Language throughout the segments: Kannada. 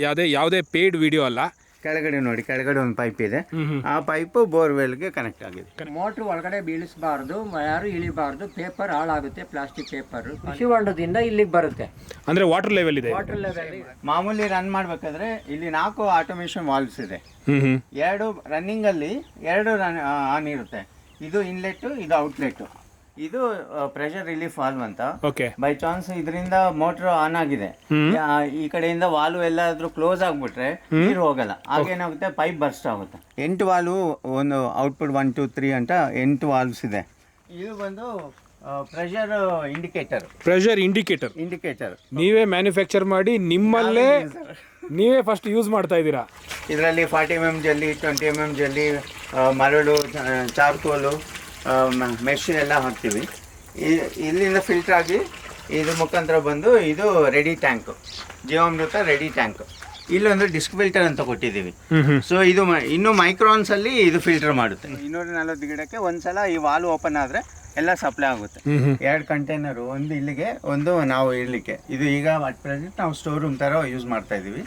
ಯಾವುದೇ ಪೇಯ್ಡ್ ವಿಡಿಯೋ ಅಲ್ಲ. ಕೆಳಗಡೆ ನೋಡಿ, ಕೆಳಗಡೆ ಒಂದು ಪೈಪ್ ಇದೆ. ಆ ಪೈಪು ಬೋರ್ವೆಲ್ಗೆ ಕನೆಕ್ಟ್ ಆಗಿದೆ. ಮೋಟ್ರ್ ಒಳಗಡೆ ಬೀಳಿಸಬಾರ್ದು, ಯಾರು ಇಳಿಬಾರ್ದು, ಪೇಪರ್ ಹಾಳಾಗುತ್ತೆ, ಪ್ಲಾಸ್ಟಿಕ್ ಪೇಪರ್. ಕೃಷಿ ಹೊಂಡದಿಂದ ಇಲ್ಲಿಗೆ ಬರುತ್ತೆ, ಅಂದ್ರೆ ವಾಟರ್ ಲೆವೆಲ್ ಇದೆ. ವಾಟರ್ ಲೆವೆಲ್ ಮಾಮೂಲಿ ರನ್ ಮಾಡ್ಬೇಕಾದ್ರೆ ಇಲ್ಲಿ 4 ಆಟೋಮೇಷನ್ ವಾಲ್ವ್ಸ್ ಇದೆ. 2 ರನ್ನಿಂಗ್ ಅಲ್ಲಿ 2 ಆನ್ ಇರುತ್ತೆ. ಇದು ಇನ್ಲೆಟ್, ಇದು ಔಟ್ಲೆಟ್. ಇದು ಪ್ರೆಷರ್ ರಿಲೀಫ್ ವಾಲ್ವ್ ಅಂತ. ಬೈ ಚಾನ್ಸ್ ಇದರಿಂದ ಮೋಟರ್ ಆನ್ ಆಗಿದೆ, ಈ ಕಡೆಯಿಂದ ವಾಲ್ವ್ ಎಲ್ಲಾದ್ರೂ ಕ್ಲೋಸ್ ಆಗ್ಬಿಟ್ರೆ ನೀರು ಹೋಗಲ್ಲ. ಆಗೇನಾಗುತ್ತೆ, ಪೈಪ್ ಬರ್ಸ್ಟ್ ಆಗುತ್ತೆ. 8 ವಾಲ್ವ್, ಒಂದು ಔಟ್ಪುಟ್ 1 2 3 ಅಂತ 8 ವಾಲ್ವ್ಸ್ ಇದೆ. ಇದು ಬಂದು ಪ್ರೆಷರ್ ಇಂಡಿಕೇಟರ್ ನೀವೇ ಮ್ಯಾನುಫ್ಯಾಕ್ಚರ್ ಮಾಡಿ ನಿಮ್ಮಲ್ಲೇ ನೀವೇ ಫಸ್ಟ್ ಯೂಸ್ ಮಾಡ್ತಾ ಇದ್ದೀರಾ. ಇದರಲ್ಲಿ 40 mm ಜಲ್ಲಿ, 20 mm ಜಲ್ಲಿ, ಮರಳು, ಚಾರ್ಕೋಲು, ಮೆಶ್ ಎಲ್ಲ ಹಾಕ್ತೀವಿ. ಇಲ್ಲಿಂದ ಫಿಲ್ಟರ್ ಆಗಿ ಇದ್ರ ಮುಖಾಂತರ ಬಂದು ಇದು ರೆಡಿ ಟ್ಯಾಂಕ್, ಜೀವಾಮೃತ ರೆಡಿ ಟ್ಯಾಂಕ್. ಇಲ್ಲೊಂದು ಡಿಸ್ಕ್ ಫಿಲ್ಟರ್ ಅಂತ ಕೊಟ್ಟಿದ್ದೀವಿ. ಸೊ ಇದು ಇನ್ನು ಮೈಕ್ರಾನ್ಸ್ ಅಲ್ಲಿ ಇದು ಫಿಲ್ಟರ್ ಮಾಡುತ್ತೆ. 240 ಗಿಡಕ್ಕೆ ಒಂದ್ಸಲ ಈ ವಾಲ್ವ್ ಓಪನ್ ಆದ್ರೆ ಎಲ್ಲ ಸಪ್ಲೈ ಆಗುತ್ತೆ. 2 ಕಂಟೈನರ್, ಒಂದು ಇಲ್ಲಿಗೆ, ಒಂದು ನಾವು ಇರ್ಲಿಕ್ಕೆ. ಇದು ಈಗ ಅಟ್ ಪ್ರೆಸೆಂಟ್ ನಾವು ಸ್ಟೋರ್ ರೂಮ್ ತರ ಯೂಸ್ ಮಾಡ್ತಾ ಇದೀವಿ.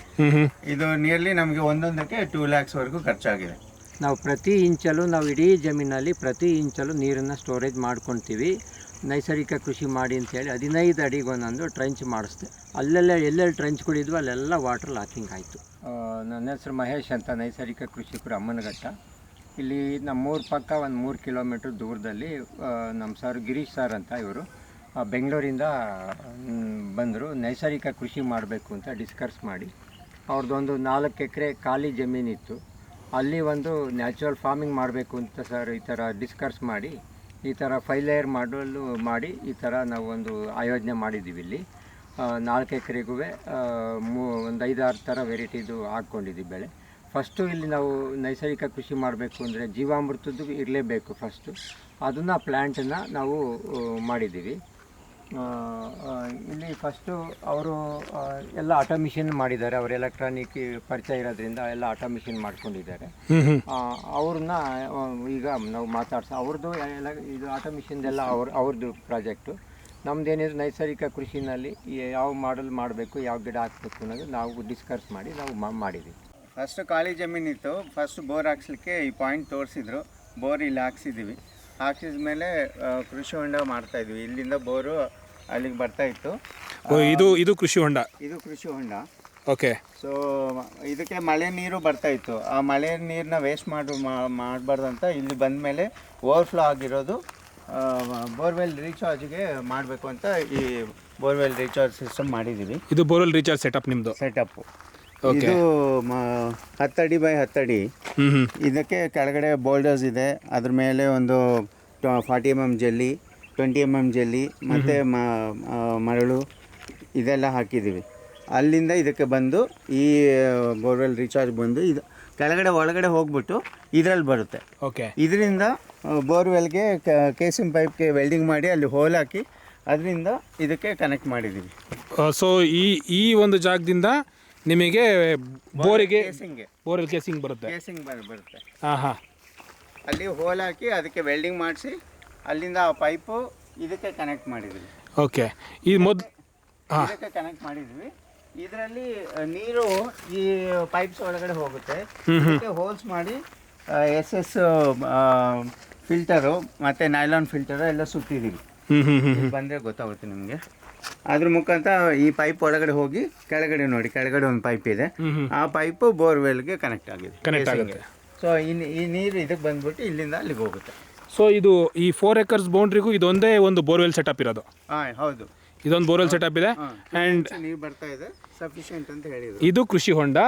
ಇದು ನಿಯರ್ಲಿ ನಮಗೆ ಒಂದೊಂದಕ್ಕೆ 2 lakhs ವರೆಗೂ ಖರ್ಚಾಗಿದೆ. ನಾವು ಪ್ರತಿ ಇಂಚಲ್ಲೂ, ನಾವು ಇಡೀ ಜಮೀನಲ್ಲಿ ಪ್ರತಿ ಇಂಚಲ್ಲೂ ನೀರನ್ನು ಸ್ಟೋರೇಜ್ ಮಾಡ್ಕೊತೀವಿ. ನೈಸರ್ಗಿಕ ಕೃಷಿ ಮಾಡಿ ಅಂತೇಳಿ 15 ಅಡಿಗೆ ಒಂದೊಂದು ಟ್ರೆಂಚ್ ಮಾಡಿಸ್ದೆ. ಎಲ್ಲೆಲ್ಲಿ ಟ್ರೆಂಚ್ಗಳಿದ್ವು ಅಲ್ಲೆಲ್ಲ ವಾಟರ್ ಲಾಕಿಂಗ್ ಆಯಿತು. ನನ್ನ ಹೆಸರು ಮಹೇಶ್ ಅಂತ, ನೈಸರ್ಗಿಕ ಕೃಷಿಕರು, ಅಮ್ಮನಘಟ್ಟ. ಇಲ್ಲಿ ನಮ್ಮೂರ ಪಕ್ಕ ಒಂದು 3 ಕಿಲೋಮೀಟ್ರ್ ದೂರದಲ್ಲಿ ನಮ್ಮ ಸರ್ ಗಿರೀಶ್ ಸರ್ ಅಂತ, ಇವರು ಬೆಂಗಳೂರಿಂದ ಬಂದರು. ನೈಸರ್ಗಿಕ ಕೃಷಿ ಮಾಡಬೇಕು ಅಂತ ಡಿಸ್ಕಸ್ ಮಾಡಿ, ಅವ್ರದ್ದೊಂದು 4 ಎಕರೆ ಖಾಲಿ ಜಮೀನಿತ್ತು. ಅಲ್ಲಿ ಒಂದು ನ್ಯಾಚುರಲ್ ಫಾರ್ಮಿಂಗ್ ಮಾಡಬೇಕು ಅಂತ ಸರ್ ಈ ಥರ ಡಿಸ್ಕಸ್ ಮಾಡಿ, ಈ ಥರ 5 ಲೇಯರ್ ಮಾಡಲು ಮಾಡಿ ಈ ಥರ ನಾವು ಒಂದು ಆಯೋಜನೆ ಮಾಡಿದ್ದೀವಿ. ಇಲ್ಲಿ 4 ಎಕರೆಗೂ ಒಂದು 5-6 ಥರ ವೆರೈಟಿದು ಹಾಕ್ಕೊಂಡಿದ್ದೀವಿ ಬೆಳೆ. ಫಸ್ಟು ಇಲ್ಲಿ ನಾವು ನೈಸರ್ಗಿಕ ಕೃಷಿ ಮಾಡಬೇಕು ಅಂದರೆ ಜೀವಾಮೃತದ್ದು ಇರಲೇಬೇಕು ಫಸ್ಟು. ಅದನ್ನು ಪ್ಲ್ಯಾಂಟನ್ನು ನಾವು ಮಾಡಿದ್ದೀವಿ. ಇಲ್ಲಿ ಫಸ್ಟು ಅವರು ಎಲ್ಲ ಆಟೋಮಿಷನ್ ಮಾಡಿದ್ದಾರೆ. ಅವರು ಎಲೆಕ್ಟ್ರಾನಿಕ್ ಪರಿಚಯ ಇರೋದ್ರಿಂದ ಎಲ್ಲ ಆಟೋಮಿಷನ್ ಮಾಡ್ಕೊಂಡಿದ್ದಾರೆ. ಅವ್ರನ್ನ ಈಗ ನಾವು ಅವ್ರದ್ದು ಎಲ್ಲ ಇದು ಆಟೋಮಿಷನ್ದೆಲ್ಲ ಅವ್ರದ್ದು ಪ್ರಾಜೆಕ್ಟು. ನಮ್ಮದೇನಿದ್ರು ನೈಸರ್ಗಿಕ ಕೃಷಿನಲ್ಲಿ ಯಾವ ಮಾಡಲ್ ಮಾಡಬೇಕು, ಯಾವ ಗಿಡ ಹಾಕಬೇಕು ಅನ್ನೋದು ನಾವು ಡಿಸ್ಕಸ್ ಮಾಡಿ ನಾವು ಮಾಡಿದ್ದೀವಿ. ಫಸ್ಟ್ ಖಾಲಿ ಜಮೀನಿತ್ತು. ಫಸ್ಟ್ ಬೋರ್ ಹಾಕ್ಸ್ಲಿಕ್ಕೆ ಈ ಪಾಯಿಂಟ್ ತೋರಿಸಿದ್ರು. ಬೋರ್ ಇಲ್ಲಿ ಹಾಕ್ಸಿದ್ದೀವಿ. ಹಾಕಿದ ಮೇಲೆ ಕೃಷಿ ಹೊಂಡ ಮಾಡ್ತಾ ಇದ್ವಿ. ಇಲ್ಲಿಂದ ಬೋರು ಅಲ್ಲಿಗೆ ಬರ್ತಾ ಇತ್ತು. ಇದು ಕೃಷಿ ಹೊಂಡ. ಇದು ಕೃಷಿ ಹೊಂಡ. ಓಕೆ. ಸೊ ಇದಕ್ಕೆ ಮಳೆ ನೀರು ಬರ್ತಾ ಇತ್ತು. ಆ ಮಳೆ ನೀರನ್ನ ವೇಸ್ಟ್ ಮಾಡಬಾರ್ದು ಅಂತ ಇಲ್ಲಿ ಬಂದ ಮೇಲೆ ಓವರ್ಫ್ಲೋ ಆಗಿರೋದು ಬೋರ್ವೆಲ್ ರೀಚಾರ್ಜ್ಗೆ ಮಾಡಬೇಕು ಅಂತ ಈ ಬೋರ್ವೆಲ್ ರೀಚಾರ್ಜ್ ಸಿಸ್ಟಮ್ ಮಾಡಿದ್ದೀವಿ. ಇದು ಬೋರ್ವೆಲ್ ರೀಚಾರ್ಜ್ ಸೆಟಪ್ ನಿಮ್ಮದು? ಸೆಟಪ್ಪು. ಇದು 10 ಅಡಿ ಬೈ 10 ಅಡಿ. ಇದಕ್ಕೆ ಕೆಳಗಡೆ ಬೋಲ್ಡರ್ಸ್ ಇದೆ. ಅದ್ರ ಮೇಲೆ ಒಂದು 40 mm ಜಲ್ಲಿ, 20 mm ಜಲ್ಲಿ ಮತ್ತು ಮರಳು ಇದೆಲ್ಲ ಹಾಕಿದ್ದೀವಿ. ಅಲ್ಲಿಂದ ಇದಕ್ಕೆ ಬಂದು ಈ ಬೋರ್ವೆಲ್ ರೀಚಾರ್ಜ್ ಬಂದು ಇದು ಕೆಳಗಡೆ ಒಳಗಡೆ ಹೋಗ್ಬಿಟ್ಟು ಇದರಲ್ಲಿ ಬರುತ್ತೆ. ಓಕೆ. ಇದರಿಂದ ಬೋರ್ವೆಲ್ಗೆ ಕೇಸಿಂಗ್ ಪೈಪ್ಗೆ ವೆಲ್ಡಿಂಗ್ ಮಾಡಿ ಅಲ್ಲಿ ಹೋಲ್ ಹಾಕಿ ಅದರಿಂದ ಇದಕ್ಕೆ ಕನೆಕ್ಟ್ ಮಾಡಿದ್ದೀವಿ. ಸೊ ಈ ಒಂದು ಜಾಗದಿಂದ ನಿಮಗೆ ಬೋರಿಗೆ ಬೋರ್ವೆಲ್ ಕೇಸಿಂಗ್ ಬರುತ್ತೆ. ಬರುತ್ತೆ. ಹಾಂ. ಅಲ್ಲಿ ಹೋಲ್ ಹಾಕಿ ಅದಕ್ಕೆ ವೆಲ್ಡಿಂಗ್ ಮಾಡಿಸಿ ಅಲ್ಲಿಂದ ಆ ಪೈಪು ಇದಕ್ಕೆ ಕನೆಕ್ಟ್ ಮಾಡಿದ್ವಿ. ಓಕೆ. ಈ ಇದಕ್ಕೆ ಕನೆಕ್ಟ್ ಮಾಡಿದ್ವಿ. ಇದರಲ್ಲಿ ನೀರು ಈ ಪೈಪ್ಸ್ ಒಳಗಡೆ ಹೋಗುತ್ತೆ. ಇದಕ್ಕೆ ಹೋಲ್ಸ್ ಮಾಡಿ SS ಫಿಲ್ಟರು ಮತ್ತು ನೈಲಾನ್ ಫಿಲ್ಟರು ಎಲ್ಲ ಸುತ್ತಿದ್ದೀವಿ. ಬಂದರೆ ಗೊತ್ತಾಗುತ್ತೆ ನಿಮಗೆ. ಅದ್ರ ಮುಖಾಂತರ ಈ ಪೈಪ್ ಒಳಗಡೆ ಹೋಗಿ ಕೆಳಗಡೆ ನೋಡಿ, ಕೆಳಗಡೆ ಒಂದು ಪೈಪ್ ಇದೆ. ಆ ಪೈಪು ಬೋರ್ವೆಲ್ಗೆ ಕನೆಕ್ಟ್ ಆಗುತ್ತೆ. ಸೊ ಈ ನೀರು ಇದಕ್ಕೆ ಬಂದ್ಬಿಟ್ಟು ಇಲ್ಲಿಂದ ಅಲ್ಲಿಗೆ ಹೋಗುತ್ತೆ. ಸೊ ಇದು ಈ 4 acres ಬೌಂಡ್ರಿಗೂ ಇದೊಂದೇ ಒಂದು ಬೋರ್ವೆಲ್ ಸೆಟಪ್ ಇರೋದು? ಹೌದು, ಇದೊಂದು ಬೋರ್ವೆಲ್ ಸೆಟಪ್ ಇದೆ. ಆ್ಯಂಡ್ ನೀರು ಬರ್ತಾ ಇದೆ, ಸಫಿಷಿಯೆಂಟ್ ಅಂತ ಹೇಳಿದ್ರು. ಇದು ಕೃಷಿ ಹೊಂಡ,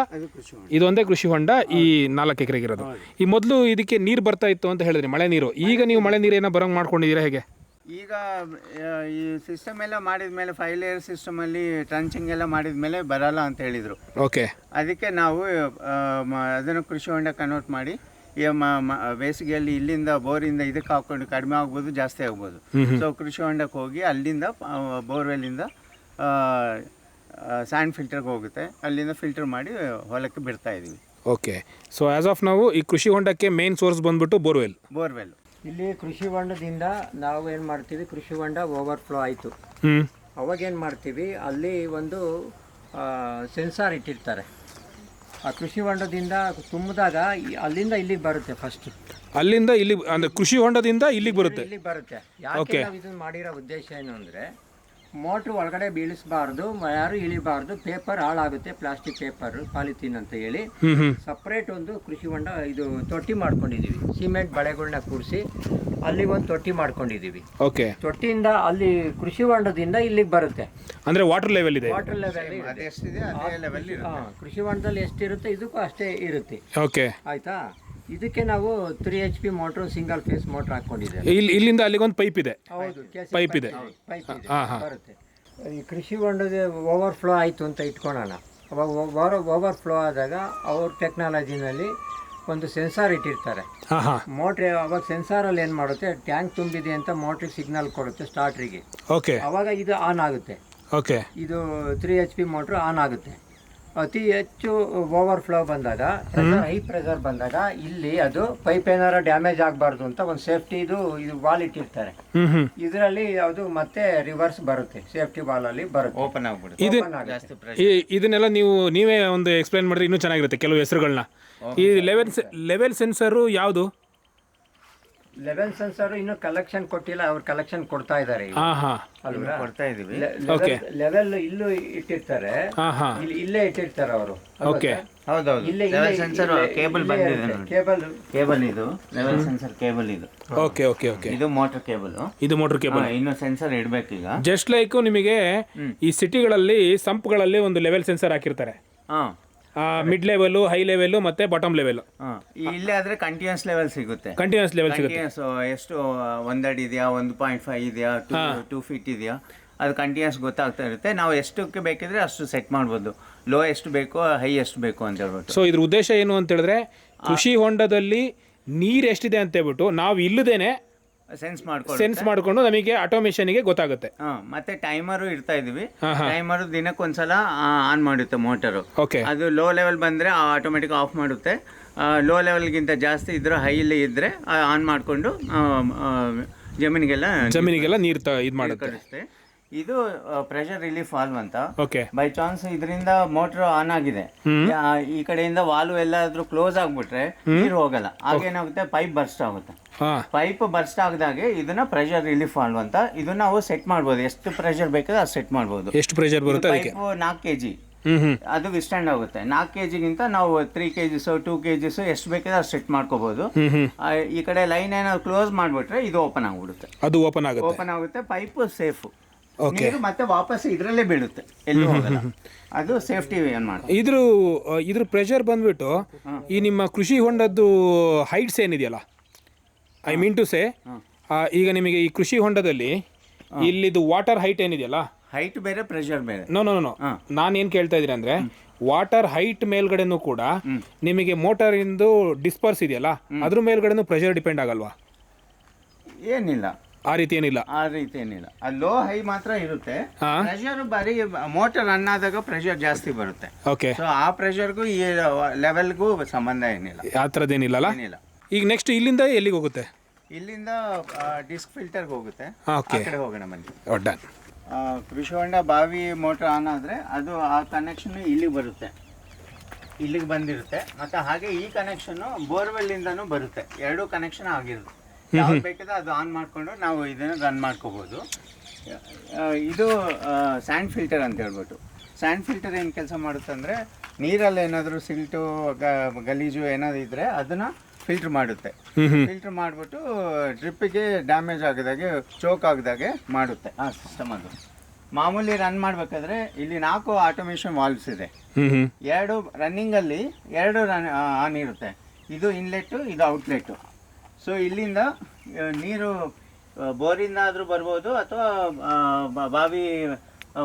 ಇದೊಂದೇ ಕೃಷಿ ಹೊಂಡ ಈ 4 ಎಕರೆಗೆ ಇರೋದು. ಈ ಮೊದಲು ಇದಕ್ಕೆ ನೀರು ಬರ್ತಾ ಇತ್ತು ಅಂತ ಹೇಳಿದ್ರಿ, ಮಳೆ ನೀರು. ಈಗ ನೀವು ಮಳೆ ನೀರು ಏನೋ ಬರೋಂಗೆ ಮಾಡ್ಕೊಂಡಿದ್ದೀರಾ ಹೇಗೆ? ಈಗ ಈ ಸಿಸ್ಟಮ್ ಎಲ್ಲ ಮಾಡಿದ ಮೇಲೆ 5 ಲೇಯರ್ ಸಿಸ್ಟಮಲ್ಲಿ ಟ್ರಂಚಿಂಗ್ ಎಲ್ಲ ಮಾಡಿದ ಮೇಲೆ ಬರಲ್ಲ ಅಂತ ಹೇಳಿದರು. ಓಕೆ. ಅದಕ್ಕೆ ನಾವು ಅದನ್ನು ಕೃಷಿ ಹೊಂಡ ಕನ್ವರ್ಟ್ ಮಾಡಿ ಬೇಸಿಗೆಯಲ್ಲಿ ಇಲ್ಲಿಂದ ಬೋರಿಂದ ಇದಕ್ಕೆ ಹಾಕೊಂಡು ಕಡಿಮೆ ಆಗ್ಬೋದು, ಜಾಸ್ತಿ ಆಗ್ಬೋದು. ಸೊ ಕೃಷಿ ಹೊಂಡಕ್ಕೆ ಹೋಗಿ ಅಲ್ಲಿಂದ ಬೋರ್ವೆಲ್ಲಿಂದ ಸ್ಯಾಂಡ್ ಫಿಲ್ಟರ್ಗೆ ಹೋಗುತ್ತೆ. ಅಲ್ಲಿಂದ ಫಿಲ್ಟರ್ ಮಾಡಿ ಹೊಲಕ್ಕೆ ಬಿಡ್ತಾ ಇದ್ದೀವಿ. ಓಕೆ. ಸೊ ಆ್ಯಸ್ ಆಫ್ ನಾವು ಈ ಕೃಷಿ ಹೊಂಡಕ್ಕೆ ಮೇನ್ ಸೋರ್ಸ್ ಬಂದ್ಬಿಟ್ಟು ಬೋರ್ವೆಲ್. ಇಲ್ಲಿ ಕೃಷಿ ಹೊಂಡದಿಂದ ನಾವು ಏನು ಮಾಡ್ತೀವಿ, ಕೃಷಿ ಹೊಂಡ ಓವರ್ಫ್ಲೋ ಆಯಿತು, ಅವಾಗೇನು ಮಾಡ್ತೀವಿ, ಅಲ್ಲಿ ಒಂದು ಸೆನ್ಸಾರ್ ಇಟ್ಟಿರ್ತಾರೆ. ಆ ಕೃಷಿ ಹೊಂಡದಿಂದ ತುಂಬಿದಾಗ ಅಲ್ಲಿಂದ ಇಲ್ಲಿಗೆ ಬರುತ್ತೆ ಫಸ್ಟ್. ಅಲ್ಲಿಂದ ಇಲ್ಲಿ ಅಂದ್ರೆ ಕೃಷಿ ಹೊಂಡದಿಂದ ಇಲ್ಲಿಗೆ ಬರುತ್ತೆ. ಇಲ್ಲಿಗೆ ಬರುತ್ತೆ. ಯಾಕೆ ನಾವು ಇದನ್ನ ಮಾಡಿರೋ ಉದ್ದೇಶ ಏನು ಅಂದರೆ ಮೋಟ್ರ್ ಒಳಗಡೆ ಬೀಳಿಸಬಾರ್ದು, ಯಾರು ಇಳಿಬಾರ್ದು, ಪೇಪರ್ ಹಾಳಾಗುತ್ತೆ, ಪ್ಲಾಸ್ಟಿಕ್ ಪೇಪರ್, ಪಾಲಿಥೀನ್ ಅಂತ ಹೇಳಿ ಸಪ್ರೇಟ್ ಒಂದು ಕೃಷಿ ಹೊಂಡ ಇದು ತೊಟ್ಟಿ ಮಾಡ್ಕೊಂಡಿದ್ದೀವಿ. ಸಿಮೆಂಟ್ ಬಳೆಗಳನ್ನ ಕೂರಿಸಿ ಅಲ್ಲಿ ಒಂದು ತೊಟ್ಟಿ ಮಾಡ್ಕೊಂಡಿದ್ದೀವಿ. ಓಕೆ. ತೊಟ್ಟಿಯಿಂದ ಅಲ್ಲಿ ಕೃಷಿ ಹೊಂಡದಿಂದ ಇಲ್ಲಿಗೆ ಬರುತ್ತೆ. ಅಂದ್ರೆ ವಾಟರ್ ಲೆವೆಲ್ ಇದೆ. ವಾಟರ್ ಲೆವೆಲ್ ಕೃಷಿ ಹೊಂಡದಲ್ಲಿ ಎಷ್ಟಿರುತ್ತೆ ಇದಕ್ಕೂ ಅಷ್ಟೇ ಇರುತ್ತೆ. ಓಕೆ. ಆಯ್ತಾ. ಇದಕ್ಕೆ ನಾವು 3 HP motor, single phase motor ಹಾಕೊಂಡಿದ್ದೇವೆ. ಇಲ್ಲಿಂದ ಅಲ್ಲಿಗೆ ಒಂದು ಪೈಪ್ ಇದೆ. ಹೌದು, ಪೈಪ್ ಇದೆ. ಬರುತ್ತೆ. ಈ ಕೃಷಿ ಹೊಂಡದ ಓವರ್ಫ್ಲೋ ಆಯಿತು ಅಂತ ಇಟ್ಕೊಳ್ಳೋಣ. ಅವಾಗ ಓವರ್ಫ್ಲೋ ಆದಾಗ ಅವ್ರ ಟೆಕ್ನಾಲಜಿನಲ್ಲಿ ಒಂದು ಸೆನ್ಸಾರ್ ಇಟ್ಟಿರ್ತಾರೆ. ಮೋಟ್ರ್ ಅವಾಗ ಸೆನ್ಸಾರಲ್ಲಿ ಏನು ಮಾಡುತ್ತೆ, ಟ್ಯಾಂಕ್ ತುಂಬಿದೆ ಅಂತ ಮೋಟ್ರಿಗೆ ಸಿಗ್ನಲ್ ಕೊಡುತ್ತೆ ಸ್ಟಾರ್ಟ್ರಿಗೆ. ಓಕೆ. ಅವಾಗ ಇದು ಆನ್ ಆಗುತ್ತೆ. ಓಕೆ. ಇದು 3 HP ಮೋಟ್ರ್ ಆನ್ ಆಗುತ್ತೆ. ಅತಿ ಹೆಚ್ಚು ಓವರ್ಫ್ಲೋ ಬಂದಾಗ, ಹೈ ಪ್ರೆಷರ್ ಬಂದಾಗ ಇಲ್ಲಿ ಅದು ಪೈಪ್ ಏನಾರ ಡ್ಯಾಮೇಜ್ ಆಗಬಾರ್ದು ಅಂತ ಒಂದು ಸೇಫ್ಟಿ ಇದು ವಾಲ್ ಇಟ್ಟಿರ್ತಾರೆ. ಇದರಲ್ಲಿ ಅದು ಮತ್ತೆ ರಿವರ್ಸ್ ಬರುತ್ತೆ, ಸೇಫ್ಟಿ ವಾಲ್ ಅಲ್ಲಿ ಬರುತ್ತೆ, ಓಪನ್ ಆಗ್ಬಿಡುತ್ತೆ. ಇದನ್ನೆಲ್ಲ ನೀವೇ ಒಂದು ಎಕ್ಸ್ಪ್ಲೈನ್ ಮಾಡಿದ್ರೆ ಇನ್ನೂ ಚೆನ್ನಾಗಿರುತ್ತೆ ಕೆಲವು ಹೆಸರುಗಳನ್ನ. ಈ ಲೆವೆಲ್ ಸೆನ್ಸರು ಯಾವುದು? ಲೆವೆಲ್ ಸೆನ್ಸರ್ ಇನ್ನು ಕಲೆಕ್ಷನ್ ಕೊಟ್ಟಿಲ್ಲ, ಅವ್ರು ಕಲೆಕ್ಷನ್ ಕೊಡ್ತಾ ಇದ್ದಾರೆ. ಕೊಡ್ತಾ ಇದೀವಿ. ಲೆವೆಲ್ ಇಲ್ಲೂ ಇಟ್ಟಿರ್ತಾರೆ, ಇಲ್ಲೇ ಇಟ್ಟಿರ್ತಾರೆ ಅವರು. ಓಕೆ. ಹೌದೌದು. ಲೆವೆಲ್ ಸೆನ್ಸರ್ ಕೇಬಲ್ ಬಂದಿದೆ. ಕೇಬಲ್ ಇದು ಲೆವೆಲ್ ಸೆನ್ಸರ್ ಕೇಬಲ್ ಇದು. Okay okay okay. ಇದು ಮೋಟರ್ ಕೇಬಲ್. ಇದು ಮೋಟರ್ ಕೇಬಲ್. ಇನ್ನು ಸೆನ್ಸರ್ ಇಡಬೇಕೀಗ. ಜಸ್ಟ್ ಲೈಕ್ ನಿಮಗೆ ಈ ಸಿಟಿಗಳಲ್ಲಿ ಸಂಪ್ಗಳಲ್ಲಿ ಒಂದು ಲೆವೆಲ್ ಸೆನ್ಸರ್ ಹಾಕಿರ್ತಾರೆ. ಮಿಡ್ ಲೆವೆಲ್, ಹೈ ಲೆವೆಲ್ ಮತ್ತೆ ಬಾಟಮ್ ಲೆವೆಲ್. ಇಲ್ಲೇ ಆದ್ರೆ ಕಂಟಿನ್ಯೂಸ್ ಲೆವೆಲ್ ಸಿಗುತ್ತೆ. ಕಂಟಿನ್ಯೂಸ್ ಲೆವೆಲ್ ಸಿಗುತ್ತೆ. ಎಷ್ಟು 1 ಅಡಿ ಇದೆಯಾ, 1.5 ಇದೆಯಾ, 2 ಫೀಟ್ ಇದೆಯಾ, ಅದು ಕಂಟಿನ್ಯೂಸ್ ಗೊತ್ತಾಗ್ತಾ ಇರುತ್ತೆ. ನಾವು ಎಷ್ಟಕ್ಕೆ ಬೇಕಿದ್ರೆ ಅಷ್ಟು ಸೆಟ್ ಮಾಡ್ಬೋದು. ಲೋ ಎಷ್ಟು ಬೇಕೋ, ಹೈ ಎಷ್ಟು ಬೇಕು ಅಂತ ಹೇಳ್ಬಿಟ್ಟು. ಸೊ ಇದ್ರ ಉದ್ದೇಶ ಏನು ಅಂತ ಹೇಳಿದ್ರೆ, ಕೃಷಿ ಹೊಂಡದಲ್ಲಿ ನೀರು ಎಷ್ಟಿದೆ ಅಂತ ಹೇಳ್ಬಿಟ್ಟು ನಾವು ಇಲ್ಲದೇನೆ ಸೆನ್ಸ್ ಮಾಡ್ಕೊಂಡು ನಮಗೆ ಆಟೋಮೇಷನ್ಗೆ ಗೊತ್ತಾಗುತ್ತೆ. ಮತ್ತೆ ಟೈಮರು ಇಡ್ತಾ ಇದೀವಿ. ಟೈಮರು ದಿನಕ್ಕೊಂದ್ಸಲ ಆನ್ ಮಾಡುತ್ತೆ ಮೋಟರು. ಅದು ಲೋ ಲೆವೆಲ್ ಬಂದ್ರೆ ಆಟೋಮೆಟಿಕ್ ಆಫ್ ಮಾಡುತ್ತೆ. ಲೋ ಲೆವೆಲ್ಗಿಂತ ಜಾಸ್ತಿ ಇದ್ರೆ, ಹೈಲಿ ಇದ್ರೆ ಆನ್ ಮಾಡಿಕೊಂಡು ಜಮೀನಿಗೆಲ್ಲ ನೀರು ಇದು ಮಾಡುತ್ತೆ. ಇದು ಪ್ರೆಷರ್ ರಿಲೀಫ್ ವಾಲ್ವ್ ಅಂತ. ಓಕೆ. ಬೈ ಚಾನ್ಸ್ ಇದರಿಂದ ಮೋಟರ್ ಆನ್ ಆಗಿದೆ, ಈ ಕಡೆಯಿಂದ ವಾಲ್ವ್ ಎಲ್ಲಾದ್ರೂ ಕ್ಲೋಸ್ ಆಗ್ಬಿಟ್ರೆ ನೀರು ಹೋಗಲ್ಲ. ಆಗೇನಾಗುತ್ತೆ, ಪೈಪ್ ಬರ್ಸ್ಟ್ ಆಗುತ್ತೆ. ಪೈಪ್ ಬರ್ಸ್ಟ್ ಆಗದಾಗೆ ಇದನ್ನ ಪ್ರೆಷರ್ ರಿಲೀಫ್ ವಾಲ್ವ್ ಅಂತ. ಇದನ್ನ ನಾವು ಸೆಟ್ ಮಾಡ್ಬೋದು, ಎಷ್ಟು ಪ್ರೆಷರ್ ಬೇಕಾದ್ರೆ ಅದು ಸೆಟ್ ಮಾಡ್ಬೋದು. ಎಷ್ಟು ಪ್ರೆಷರ್ ಬರುತ್ತೆ? ಪೈಪ್ 4 kg ಅದು ವಿಸ್ಟ್ಯಾಂಡ್ ಆಗುತ್ತೆ. 4 kgಗಿಂತ ನಾವು 3 kgs 2 kgs ಎಷ್ಟು ಬೇಕಾದ್ರೆ ಅದು ಸೆಟ್ ಮಾಡ್ಕೋಬಹುದು. ಈ ಕಡೆ ಲೈನ್ ಏನಾದ್ರು ಕ್ಲೋಸ್ ಮಾಡ್ಬಿಟ್ರೆ ಇದು ಓಪನ್ ಆಗ್ಬಿಡುತ್ತೆ. ಅದು ಓಪನ್ ಆಗುತ್ತೆ. Pipe safe. ನೀರು ಮತ್ತೆ ವಾಪಸ್ ಇದ್ರಲ್ಲೇ ಬೀಳುತ್ತೆ, ಎಲ್ಲೂ ಹೋಗಲ್ಲ. ಅದು ಸೇಫ್ಟಿ ಏನ್ ಮಾಡಿ. ಇದ್ರ ಪ್ರೆಷರ್ ಬಂದ್ಬಿಟ್ಟು ಈ ನಿಮ್ಮ ಕೃಷಿ ಹೊಂಡದ್ದು ಹೈಟ್ಸ್ ಏನಿದೆಯಲ್ಲ, ಐ ಮೀನ್ ಟು ಸೇ, ಈಗ ನಿಮಗೆ ಈ ಕೃಷಿ ಹೊಂಡದಲ್ಲಿ ಇಲ್ಲಿದು ವಾಟರ್ ಹೈಟ್ ಏನಿದೆಯಲ್ಲ, ಹೈಟ್ ಬೇರೆ ಪ್ರೆಷರ್ ಬೇರೆ. ನೋ ನಾನು ಏನು ಕೇಳ್ತಾ ಇದ್ದೀನಿ ಅಂದ್ರೆ, ವಾಟರ್ ಹೈಟ್ ಮೇಲ್ಗಡೆನೂ ಕೂಡ ನಿಮಗೆ ಮೋಟರ್ ಇಂದು ಡಿಸ್ಪರ್ಸ್ ಇದೆಯಲ್ಲ, ಅದ್ರ ಮೇಲ್ಗಡೆನೂ ಪ್ರೆಷರ್ ಡಿಪೆಂಡ್ ಆಗಲ್ವಾ? ಏನಿಲ್ಲ, ಆ ರೀತಿ ಏನಿಲ್ಲ. ಲೋ ಹೈ ಮಾತ್ರ ಇರುತ್ತೆ. ಪ್ರೆಷರ್ ಬರೀ ಮೋಟರ್ ರನ್ ಆದಾಗ ಪ್ರೆಷರ್ ಜಾಸ್ತಿ ಬರುತ್ತೆ. ಓಕೆ. ಸೊ ಆ ಪ್ರೆಷರ್ಗೂ ಈ ಲೆವೆಲ್ಗೂ ಸಂಬಂಧ ಏನಿಲ್ಲ, ಆ ಥರದ್ದೇನಿಲ್ಲ. ಈಗ ನೆಕ್ಸ್ಟ್ ಇಲ್ಲಿಂದ ಎಲ್ಲಿಗೆ ಹೋಗುತ್ತೆ? ಇಲ್ಲಿಂದ ಡಿಸ್ಕ್ ಫಿಲ್ಟರ್ಗೆ ಹೋಗುತ್ತೆ. ಆ ಓಕೆ, ಕಡೆ ಹೋಗೋಣ ಬನ್ನಿ. ಡನ್. ಕೃಷಿ ಹೊಂಡ ಬಾವಿ ಮೋಟರ್ ಆನ್ ಆದರೆ ಅದು ಆ ಕನೆಕ್ಷನ್ ಇಲ್ಲಿಗೆ ಬರುತ್ತೆ, ಇಲ್ಲಿಗೆ ಬಂದಿರುತ್ತೆ. ಮತ್ತು ಹಾಗೆ ಈ ಕನೆಕ್ಷನ್ನು ಬೋರ್ವೆಲ್ಲಿಂದನೂ ಬರುತ್ತೆ. 2 ಕನೆಕ್ಷನ್ ಆಗಿರುತ್ತೆ. ಯಾವ್ದು ಬೇಕಾದ್ರೆ ಅದು ಆನ್ ಮಾಡಿಕೊಂಡು ನಾವು ಇದನ್ನು ರನ್ ಮಾಡ್ಕೋಬೋದು. ಇದು ಸ್ಯಾಂಡ್ ಫಿಲ್ಟರ್ ಅಂತ ಹೇಳ್ಬಿಟ್ಟು. ಸ್ಯಾಂಡ್ ಫಿಲ್ಟರ್ ಏನು ಕೆಲಸ ಮಾಡುತ್ತೆ ಅಂದರೆ, ನೀರಲ್ಲಿ ಏನಾದರೂ ಸಿಲ್ಟು ಗಲೀಜು ಏನಾದರೂ ಇದ್ದರೆ ಅದನ್ನು ಫಿಲ್ಟರ್ ಮಾಡುತ್ತೆ. ಫಿಲ್ಟರ್ ಮಾಡಿಬಿಟ್ಟು ಡ್ರಿಪ್ಪಿಗೆ ಡ್ಯಾಮೇಜ್ ಆಗದಾಗೆ, ಚೋಕ್ ಆಗದಾಗೆ ಮಾಡುತ್ತೆ ಆ ಸಿಸ್ಟಮ್. ಅದು ಮಾಮೂಲಿ ರನ್ ಮಾಡಬೇಕಾದ್ರೆ ಇಲ್ಲಿ 4 ಆಟೋಮೇಷನ್ ವಾಲ್ವ್ಸ್ ಇದೆ. 2 ರನ್ನಿಂಗಲ್ಲಿ 2 ಆನ್ ಇರುತ್ತೆ. ಇದು ಇನ್ಲೆಟ್ಟು, ಇದು ಔಟ್ಲೆಟ್ಟು. ಸೊ ಇಲ್ಲಿಂದ ನೀರು ಬೋರಿಂದ ಆದರೂ ಬರ್ಬೋದು, ಅಥವಾ ಬಾವಿ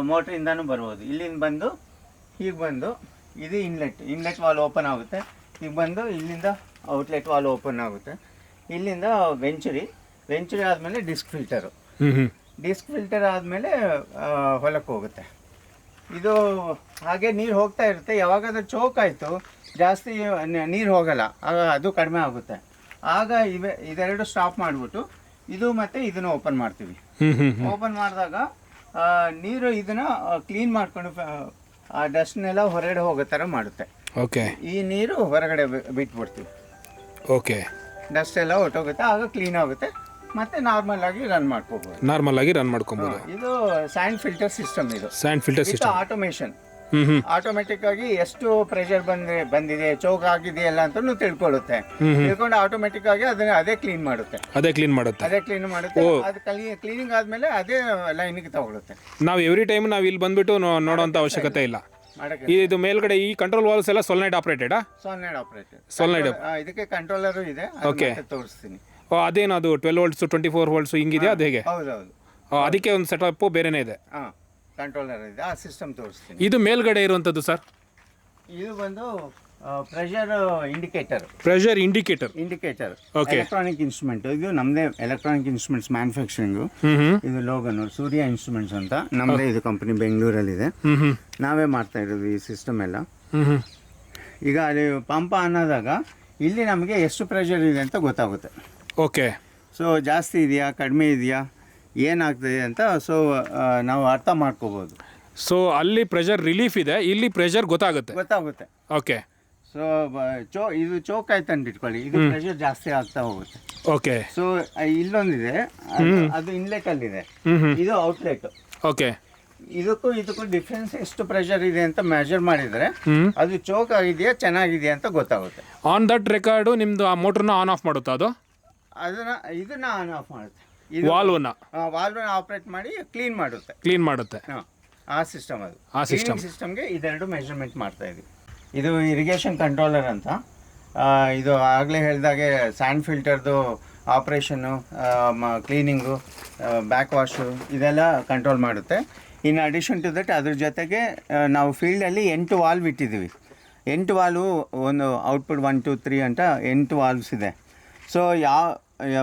ಮೋಟ್ರಿಂದನೂ ಬರ್ಬೋದು. ಇಲ್ಲಿಂದ ಬಂದು ಹೀಗೆ ಬಂದು ಇದು ಇನ್ಲೆಟ್ ವಾಲ್ ಓಪನ್ ಆಗುತ್ತೆ. ಈಗ ಬಂದು ಇಲ್ಲಿಂದ ಔಟ್ಲೆಟ್ ವಾಲ್ ಓಪನ್ ಆಗುತ್ತೆ. ಇಲ್ಲಿಂದ ವೆಂಚುರಿ ಆದಮೇಲೆ ಡಿಸ್ಕ್ ಫಿಲ್ಟರ್ ಆದಮೇಲೆ ಹೊಲಕ್ಕೆ ಹೋಗುತ್ತೆ. ಇದು ಹಾಗೆ ನೀರು ಹೋಗ್ತಾ ಇರುತ್ತೆ. ಯಾವಾಗಾದ್ರೂ ಚೋಕ್ ಆಯಿತು, ಜಾಸ್ತಿ ನೀರು ಹೋಗಲ್ಲ, ಆಗ ಅದು ಕಡಿಮೆ ಆಗುತ್ತೆ. ಆಗ ಇದೆರಡು ಸ್ಟಾಪ್ ಮಾಡಿಬಿಟ್ಟು ಇದು ಮತ್ತು ಇದನ್ನು ಓಪನ್ ಮಾಡ್ತೀವಿ. ಓಪನ್ ಮಾಡಿದಾಗ ನೀರು ಇದನ್ನು ಕ್ಲೀನ್ ಮಾಡ್ಕೊಂಡು ಆ ಡಸ್ಟ್ನೆಲ್ಲ ಹೊರಗಡೆ ಹೋಗೋ ಥರ ಮಾಡುತ್ತೆ. ಓಕೆ ಈ ನೀರು ಹೊರಗಡೆ ಬಿಟ್ಬಿಡ್ತೀವಿ. ಓಕೆ, ಡಸ್ಟ್ ಎಲ್ಲ ಹೊಟ್ಟೋಗುತ್ತೆ, ಆಗ ಕ್ಲೀನ್ ಆಗುತ್ತೆ, ಮತ್ತೆ ನಾರ್ಮಲ್ ಆಗಿ ರನ್ ಮಾಡ್ಕೋಬಹುದು. ನಾರ್ಮಲ್ ಆಗಿ ರನ್ ಮಾಡ್ಕೊಬೋದು. ಇದು ಸ್ಯಾಂಡ್ ಫಿಲ್ಟರ್ ಸಿಸ್ಟಮ್. ಇದು and filter with system. Automation. ಹ್ಞೂ ಆಟೋಮೆಟಿಕ್ ಆಗಿ ಎಷ್ಟು ಪ್ರೆಷರ್ ಬಂದಿದೆ, ಚೋಕ್ ಆಗಿದೆಯಲ್ಲ ಅಂತ ತಿಳ್ಕೊಳ್ಳುತ್ತೆ. ತಿಳ್ಕೊಂಡು ಆಟೋಮೆಟಿಕ್ ಆಗಿ ಅದನ್ನ ಅದೇ ಕ್ಲೀನ್ ಮಾಡುತ್ತೆ. ಅದೇ ಕ್ಲೀನ್ ಮಾಡುತ್ತೆ. ಅದು ಕ್ಲೀನಿಂಗ್ ಆದ್ಮೇಲೆ ಅದೇ ಲೈನಿಗೆ ತಗೊಳುತ್ತೆ. ನಾವು ಎವ್ರಿ ಟೈಮ್ ನಾವು ಇಲ್ಲಿ ಬಂದ್ಬಿಟ್ಟು ನೋಡೋಂಥ ಅವಶ್ಯಕತೆ ಇಲ್ಲ. ಇದು ಮೇಲ್ಗಡೆ ಈ ಕಂಟ್ರೋಲ್ ವಾಲ್ಸ್ ಎಲ್ಲ ಸೊಲನೈಡ್ ಆಪರೇಟೆಡಾ? ಸೊಲನೈಡ್ ಆಪರೇಟೆಡ್. ಸೊಲನೈಡ್. ಇದಕ್ಕೆ ಕಂಟ್ರೋಲರ್ ಇದೆ. ಓಕೆ, ತೋರಿಸ್ತೀನಿ. ಅದೇನು ಅದು 12 ವೋಲ್ಟ್ಸ್ 24 ವೋಲ್ಟ್ಸ್ ಹಿಂಗಿದೆ, ಅದು ಹೇಗೆ? ಹೌದೌದು, ಅದಕ್ಕೆ ಒಂದು ಸೆಟಪ್ ಬೇರೆನೇ ಇದೆ. ಕಂಟ್ರೋಲರ್ ಇದೆ, ಆ ಸಿಸ್ಟಮ್ ತೋರಿಸ್ತೀನಿ. ಇದು ಮೇಲ್ಗಡೆ ಇರುವಂಥದ್ದು ಸರ್? ಇದು ಬಂದು pressure indicator. Pressure indicator. Okay. Electronic instrument. ಇದು ನಮ್ಮದೇ ಎಲೆಕ್ಟ್ರಾನಿಕ್ ಇನ್ಸ್ಟ್ರೂಮೆಂಟ್ಸ್ ಮ್ಯಾನುಫ್ಯಾಕ್ಚರಿಂಗು. ಇದು ಲೋಗನ್ ಸೂರ್ಯ ಇನ್ಸ್ಟ್ರೂಮೆಂಟ್ಸ್ ಅಂತ ನಮ್ಮದೇ. ಇದು ಕಂಪನಿ ಬೆಂಗಳೂರಲ್ಲಿದೆ. ನಾವೇ ಮಾಡ್ತಾ ಇರೋದು ಈ ಸಿಸ್ಟಮ್ ಎಲ್ಲ. ಈಗ ಅಲ್ಲಿ ಪಂಪ್ ಅನ್ನೋದಾಗ ಇಲ್ಲಿ ನಮಗೆ ಎಷ್ಟು ಪ್ರೆಷರ್ ಇದೆ ಅಂತ ಗೊತ್ತಾಗುತ್ತೆ. ಓಕೆ. ಸೊ ಜಾಸ್ತಿ ಇದೆಯಾ, ಕಡಿಮೆ ಇದೆಯಾ, ಏನಾಗ್ತದೆ ಅಂತ ಸೊ ನಾವು ಅರ್ಥ ಮಾಡ್ಕೋಬೋದು. ಸೊ ಅಲ್ಲಿ ಪ್ರೆಷರ್ ರಿಲೀಫ್ ಇದೆ, ಇಲ್ಲಿ ಪ್ರೆಷರ್ ಗೊತ್ತಾಗುತ್ತೆ. ಓಕೆ. ಸೊ ಇದು ಚೋಕ್ ಆಯ್ತು ಅಂತ ಇಟ್ಕೊಳ್ಳಿ, ಇದು ಪ್ರೆಷರ್ ಜಾಸ್ತಿ ಆಗ್ತಾ ಹೋಗುತ್ತೆ. ಓಕೆ. ಸೊ ಇಲ್ಲೊಂದಿದೆ, ಅದು ಇನ್ಲೆಟ್ ಅಲ್ಲಿದೆ, ಇದು ಔಟ್ಲೆಟ್. ಓಕೆ. ಇದಕ್ಕೂ ಡಿಫ್ರೆನ್ಸ್ ಎಷ್ಟು ಪ್ರೆಷರ್ ಇದೆ ಅಂತ ಮೆಜರ್ ಮಾಡಿದ್ರೆ ಅದು ಚೋಕ್ ಆಗಿದೆಯಾ ಚೆನ್ನಾಗಿದೆಯಾ ಅಂತ ಗೊತ್ತಾಗುತ್ತೆ. ಆನ್ ದಟ್ ರೆಕಾರ್ಡು ನಿಮ್ದು ಆ ಮೋಟ್ರನ್ನ ಆನ್ ಆಫ್ ಮಾಡುತ್ತಾ ಅದು? ಇದನ್ನ ಆನ್ ಆಫ್ ಮಾಡುತ್ತೆ. ವಾಲ್ವನ್ನ ಆಪರೇಟ್ ಮಾಡಿ ಕ್ಲೀನ್ ಮಾಡುತ್ತೆ. ಆ ಸಿಸ್ಟಮ್. ಅದು ಆ ಸಿಸ್ಟಮ್ಗೆ ಇದೆರಡು ಮೆಜರ್ಮೆಂಟ್ ಮಾಡ್ತಾ ಇದೀವಿ. ಇದು ಇರಿಗೇಷನ್ ಕಂಟ್ರೋಲರ್ ಅಂತ. ಇದು ಆಗಲೇ ಹೇಳಿದಾಗೆ ಸ್ಯಾಂಡ್ ಫಿಲ್ಟರ್ದು ಆಪ್ರೇಷನ್ನು, ಕ್ಲೀನಿಂಗು, ಬ್ಯಾಕ್ ವಾಶು ಇದೆಲ್ಲ ಕಂಟ್ರೋಲ್ ಮಾಡುತ್ತೆ. ಇನ್ ಅಡಿಷನ್ ಟು ದಟ್ ಅದ್ರ ಜೊತೆಗೆ ನಾವು ಫೀಲ್ಡಲ್ಲಿ 8 ವಾಲ್ವ್ ಇಟ್ಟಿದ್ದೀವಿ. 8 ವಾಲ್ವು ಒಂದು ಔಟ್ಪುಟ್ 1 2 3 ಅಂತ 8 ವಾಲ್ವ್ಸ್ ಇದೆ. ಸೊ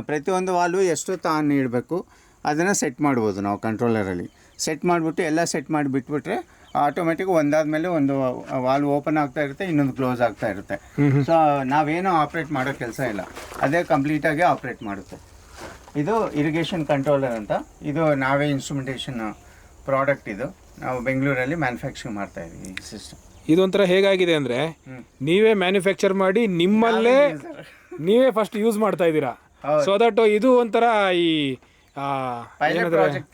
ಪ್ರತಿಯೊಂದು ವಾಲ್ವು ಎಷ್ಟು ತಾನು ಇಡಬೇಕು ಅದನ್ನು ಸೆಟ್ ಮಾಡ್ಬೋದು ನಾವು ಕಂಟ್ರೋಲರಲ್ಲಿ. ಸೆಟ್ ಮಾಡಿಬಿಟ್ಟು ಎಲ್ಲ ಸೆಟ್ ಮಾಡಿ ಬಿಟ್ಬಿಟ್ರೆ ಆಟೋಮೆಟಿಕ್ ಒಂದಾದ್ಮೇಲೆ ಒಂದು ವಾಲ್ವ್ ಓಪನ್ ಆಗ್ತಾ ಇರುತ್ತೆ, ಇನ್ನೊಂದು ಕ್ಲೋಸ್ ಆಗ್ತಾ ಇರುತ್ತೆ. ಸೊ ನಾವೇನೋ ಆಪ್ರೇಟ್ ಮಾಡೋ ಕೆಲಸ ಇಲ್ಲ, ಅದೇ ಕಂಪ್ಲೀಟಾಗಿ ಆಪ್ರೇಟ್ ಮಾಡುತ್ತೆ. ಇದು ಇರಿಗೇಷನ್ ಕಂಟ್ರೋಲರ್ ಅಂತ. ಇದು ನಾವೇ ಇನ್ಸ್ಟ್ರೂಮೆಂಟೇಷನ್ ಪ್ರಾಡಕ್ಟ್. ಇದು ನಾವು ಬೆಂಗಳೂರಲ್ಲಿ ಮ್ಯಾನುಫ್ಯಾಕ್ಚರಿಂಗ್ ಮಾಡ್ತಾ ಇದ್ದೀವಿ ಈ ಸಿಸ್ಟಮ್. ಇದೊಂಥರ ಹೇಗಾಗಿದೆ ಅಂದರೆ ನೀವೇ ಮ್ಯಾನುಫ್ಯಾಕ್ಚರ್ ಮಾಡಿ ನಿಮ್ಮಲ್ಲೇ ನೀವೇ ಫಸ್ಟ್ ಯೂಸ್ ಮಾಡ್ತಾ ಇದ್ದೀರಾ. ಸೊ ದಟ್ ಇದು ಒಂಥರ ಈ ಪೈಲಟ್ ಪ್ರಾಜೆಕ್ಟ್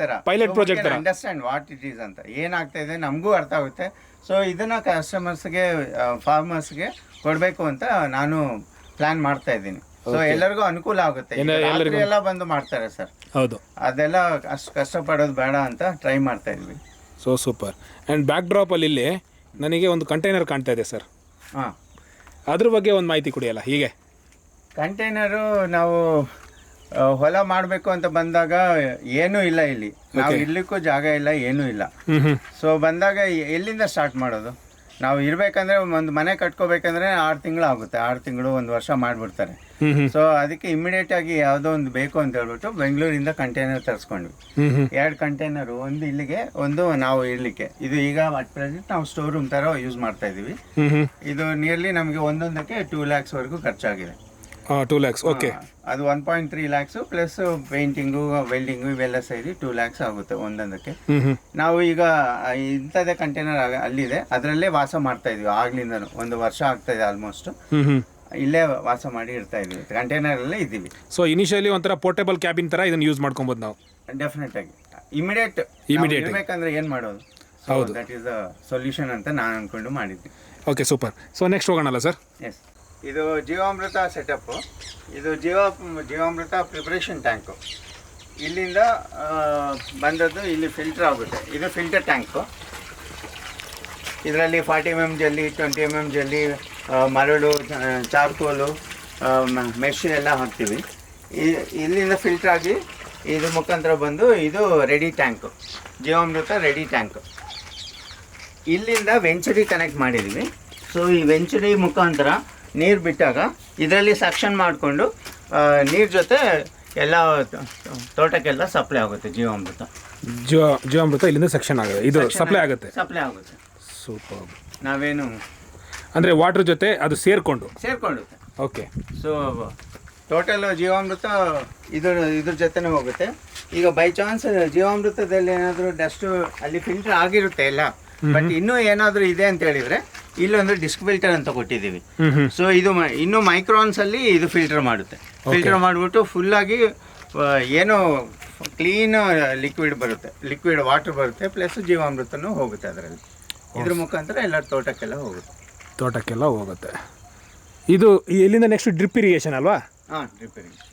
ತರ ಅಂಡರ್ಸ್ಟ್ಯಾಂಡ್ ವಾಟ್ ಇಟ್ ಈಸ್ ಅಂತ ಏನಾಗ್ತಾ ಇದೆ ನಮಗೂ ಅರ್ಥ ಆಗುತ್ತೆ. ಸೊ ಇದನ್ನ ಕಸ್ಟಮರ್ಸ್ಗೆ, ಫಾರ್ಮರ್ಸ್ಗೆ ಕೊಡಬೇಕು ಅಂತ ನಾನು ಪ್ಲಾನ್ ಮಾಡ್ತಾ ಇದ್ದೀನಿ. ಸೊ ಎಲ್ಲರಿಗೂ ಅನುಕೂಲ ಆಗುತ್ತೆ. ಎಲ್ಲ ಬಂದು ಮಾಡ್ತಾರೆ ಸರ್. ಹೌದು, ಅದೆಲ್ಲ ಅಷ್ಟು ಕಷ್ಟಪಡೋದು ಬೇಡ ಅಂತ ಟ್ರೈ ಮಾಡ್ತಾ ಇದ್ವಿ. So super. ಆ್ಯಂಡ್ ಬ್ಯಾಕ್ ಡ್ರಾಪಲ್ಲಿ ಇಲ್ಲಿ ನನಗೆ ಒಂದು ಕಂಟೈನರ್ ಕಾಣ್ತಾ ಇದೆ ಸರ್. ಅದ್ರ ಬಗ್ಗೆ ಒಂದು ಮಾಹಿತಿ ಕೊಡಿಯಲ್ಲ. ಹೀಗೆ ಕಂಟೈನರು ನಾವು ಹೊಲ ಮಾಡಬೇಕು ಅಂತ ಬಂದಾಗ ಏನೂ ಇಲ್ಲ, ಇಲ್ಲಿ ನಾವು ಇರ್ಲಿಕ್ಕೂ ಜಾಗ ಇಲ್ಲ, ಏನೂ ಇಲ್ಲ. ಸೊ ಬಂದಾಗ ಎಲ್ಲಿಂದ ಸ್ಟಾರ್ಟ್ ಮಾಡೋದು? ನಾವು ಇರಬೇಕಂದ್ರೆ ಒಂದು ಮನೆ ಕಟ್ಕೋಬೇಕಂದ್ರೆ 6 ತಿಂಗಳು ಆಗುತ್ತೆ. 6 ತಿಂಗಳು 1 ವರ್ಷ ಮಾಡಿಬಿಡ್ತಾರೆ. ಸೊ ಅದಕ್ಕೆ ಇಮಿಡಿಯೇಟ್ ಆಗಿ ಯಾವುದೋ ಒಂದು ಬೇಕು ಅಂತ ಹೇಳ್ಬಿಟ್ಟು ಬೆಂಗಳೂರಿಂದ ಕಂಟೈನರ್ ತರಿಸ್ಕೊಂಡ್ವಿ. 2 ಕಂಟೈನರು, ಒಂದು ಇಲ್ಲಿಗೆ, ಒಂದು ನಾವು ಇರ್ಲಿಕ್ಕೆ. ಇದು ಈಗ ಅಟ್ ಪ್ರೆಸೆಂಟ್ ನಾವು ಸ್ಟೋರ್ ರೂಮ್ ಥರ ಯೂಸ್ ಮಾಡ್ತಾ ಇದ್ದೀವಿ. ಇದು ನಿಯರ್ಲಿ ನಮಗೆ ಒಂದೊಂದಕ್ಕೆ 2 lakhs ವರೆಗೂ ಖರ್ಚಾಗಿದೆ. 2 lakhs. ಓಕೆ. ಅದು 1.3 lakhs ಪ್ಲಸ್ ಪೇಂಟಿಂಗು, ವೆಲ್ಡಿಂಗು ಇವೆಲ್ಲ ಸೇರಿ 2 lakhs ಆಗುತ್ತೆ ಒಂದೊಂದಕ್ಕೆ. ನಾವು ಈಗ ಇಂಥದ್ದೇ ಕಂಟೈನರ್ ಅಲ್ಲಿದೆ, ಅದರಲ್ಲೇ ವಾಸ ಮಾಡ್ತಾ ಇದೀವಿ ಆಗ್ಲಿಂದನು. 1 ವರ್ಷ ಆಗ್ತಾ ಇದೆ ಆಲ್ಮೋಸ್ಟ್. ಇಲ್ಲೇ ವಾಸ ಮಾಡಿ ಇರ್ತಾ ಇದೀವಿ, ಕಂಟೈನರ್ ಅಲ್ಲೇ ಇದ್ದೀವಿ. ಸೊ ಇನಿಷಿಯಲಿ ಒಂಥರ ಪೋರ್ಟೇಬಲ್ ಕ್ಯಾಬಿನ್ ತರ ಇದನ್ನ ಯೂಸ್ ಮಾಡ್ಕೊಬೋದು ನಾವು. ಡೆಫಿನೆಟ್ ಆಗಿ ಇಮಿಡಿಯೇಟ್ ಇರಬೇಕಂದ್ರೆ ಏನು ಮಾಡೋದು? ಹೌದು, ದಟ್ ಈಸ್ ದ ಸೊಲ್ಯೂಷನ್ ಅಂತ ನಾನು ಅನ್ಕೊಂಡು ಮಾಡಿದ್ವಿ. Okay, super. ಸೊ ನೆಕ್ಸ್ಟ್ ಹೋಗೋಣಲ್ಲ ಸರ್? ಎಸ್. ಇದು ಜೀವಾಮೃತ ಸೆಟಪ್ಪು. ಇದು ಜೀವಾಮೃತ ಪ್ರಿಪರೇಷನ್ ಟ್ಯಾಂಕು. ಇಲ್ಲಿಂದ ಬಂದದ್ದು ಇಲ್ಲಿ ಫಿಲ್ಟರ್ ಆಗುತ್ತೆ. ಇದು ಫಿಲ್ಟರ್ ಟ್ಯಾಂಕು. ಇದರಲ್ಲಿ 40 mm ಜಲ್ಲಿ, 20 mm ಜಲ್ಲಿ, ಮರಳು, ಚಾರ್ಕೋಲು, ಮೆಶ್ ಎಲ್ಲ ಹಾಕ್ತೀವಿ. ಇಲ್ಲಿಂದ ಫಿಲ್ಟರ್ ಆಗಿ ಇದು ಮುಖಾಂತರ ಬಂದು ಇದು ರೆಡಿ ಟ್ಯಾಂಕು, ಜೀವಾಮೃತ ರೆಡಿ ಟ್ಯಾಂಕು. ಇಲ್ಲಿಂದ ವೆಂಚುರಿ ಕನೆಕ್ಟ್ ಮಾಡಿದ್ದೀವಿ. ಸೊ ಈ ವೆಂಚುರಿ ಮುಖಾಂತರ ನೀರು ಬಿಟ್ಟಾಗ ಇದರಲ್ಲಿ ಸಕ್ಷನ್ ಮಾಡಿಕೊಂಡು ನೀರು ಜೊತೆ ಎಲ್ಲ ತೋಟಕ್ಕೆಲ್ಲ ಸಪ್ಲೈ ಆಗುತ್ತೆ. ಜೀವಾಮೃತ ಇಲ್ಲಿಂದ ಸೆಕ್ಷನ್ ಆಗುತ್ತೆ, ಇದು ಸಪ್ಲೈ ಆಗುತ್ತೆ. ಸೂಪರ್. ನಾವೇನು ಅಂದರೆ ವಾಟರ್ ಜೊತೆ ಅದು ಸೇರಿಕೊಂಡು. ಓಕೆ. ಸೊ ಟೋಟಲ್ ಜೀವಾಮೃತ ಇದ್ರ ಜೊತೆನೇ ಹೋಗುತ್ತೆ. ಈಗ ಬೈ ಚಾನ್ಸ್ ಜೀವಾಮೃತದಲ್ಲಿ ಏನಾದರೂ ಡಸ್ಟು ಅಲ್ಲಿ ಫಿಲ್ಟರ್ ಆಗಿರುತ್ತೆ ಎಲ್ಲ, ಬಟ್ ಇನ್ನೂ ಏನಾದರೂ ಇದೆ ಅಂತ ಹೇಳಿದರೆ ಇಲ್ಲೊಂದು ಡಿಸ್ಕ್ ಫಿಲ್ಟರ್ ಅಂತ ಕೊಟ್ಟಿದ್ದೀವಿ. ಸೊ ಇದು ಇನ್ನೂ ಮೈಕ್ರಾನ್ಸ್ ಅಲ್ಲಿ ಇದು ಫಿಲ್ಟರ್ ಮಾಡುತ್ತೆ. ಫಿಲ್ಟರ್ ಮಾಡಿಬಿಟ್ಟು ಫುಲ್ಲಾಗಿ ಏನೋ ಕ್ಲೀನ್ ಲಿಕ್ವಿಡ್ ಬರುತ್ತೆ, ಲಿಕ್ವಿಡ್ ವಾಟರ್ ಬರುತ್ತೆ, ಪ್ಲಸ್ ಜೀವಾಮೃತನೂ ಹೋಗುತ್ತೆ ಅದರಲ್ಲಿ. ಇದ್ರ ಮುಖಾಂತರ ಎಲ್ಲ ತೋಟಕ್ಕೆಲ್ಲ ಹೋಗುತ್ತೆ. ಇದು ಇಲ್ಲಿಂದ ನೆಕ್ಸ್ಟ್ ಡ್ರಿಪ್ ಇರಿಗೇಷನ್ ಅಲ್ವಾ? ಹಾಂ,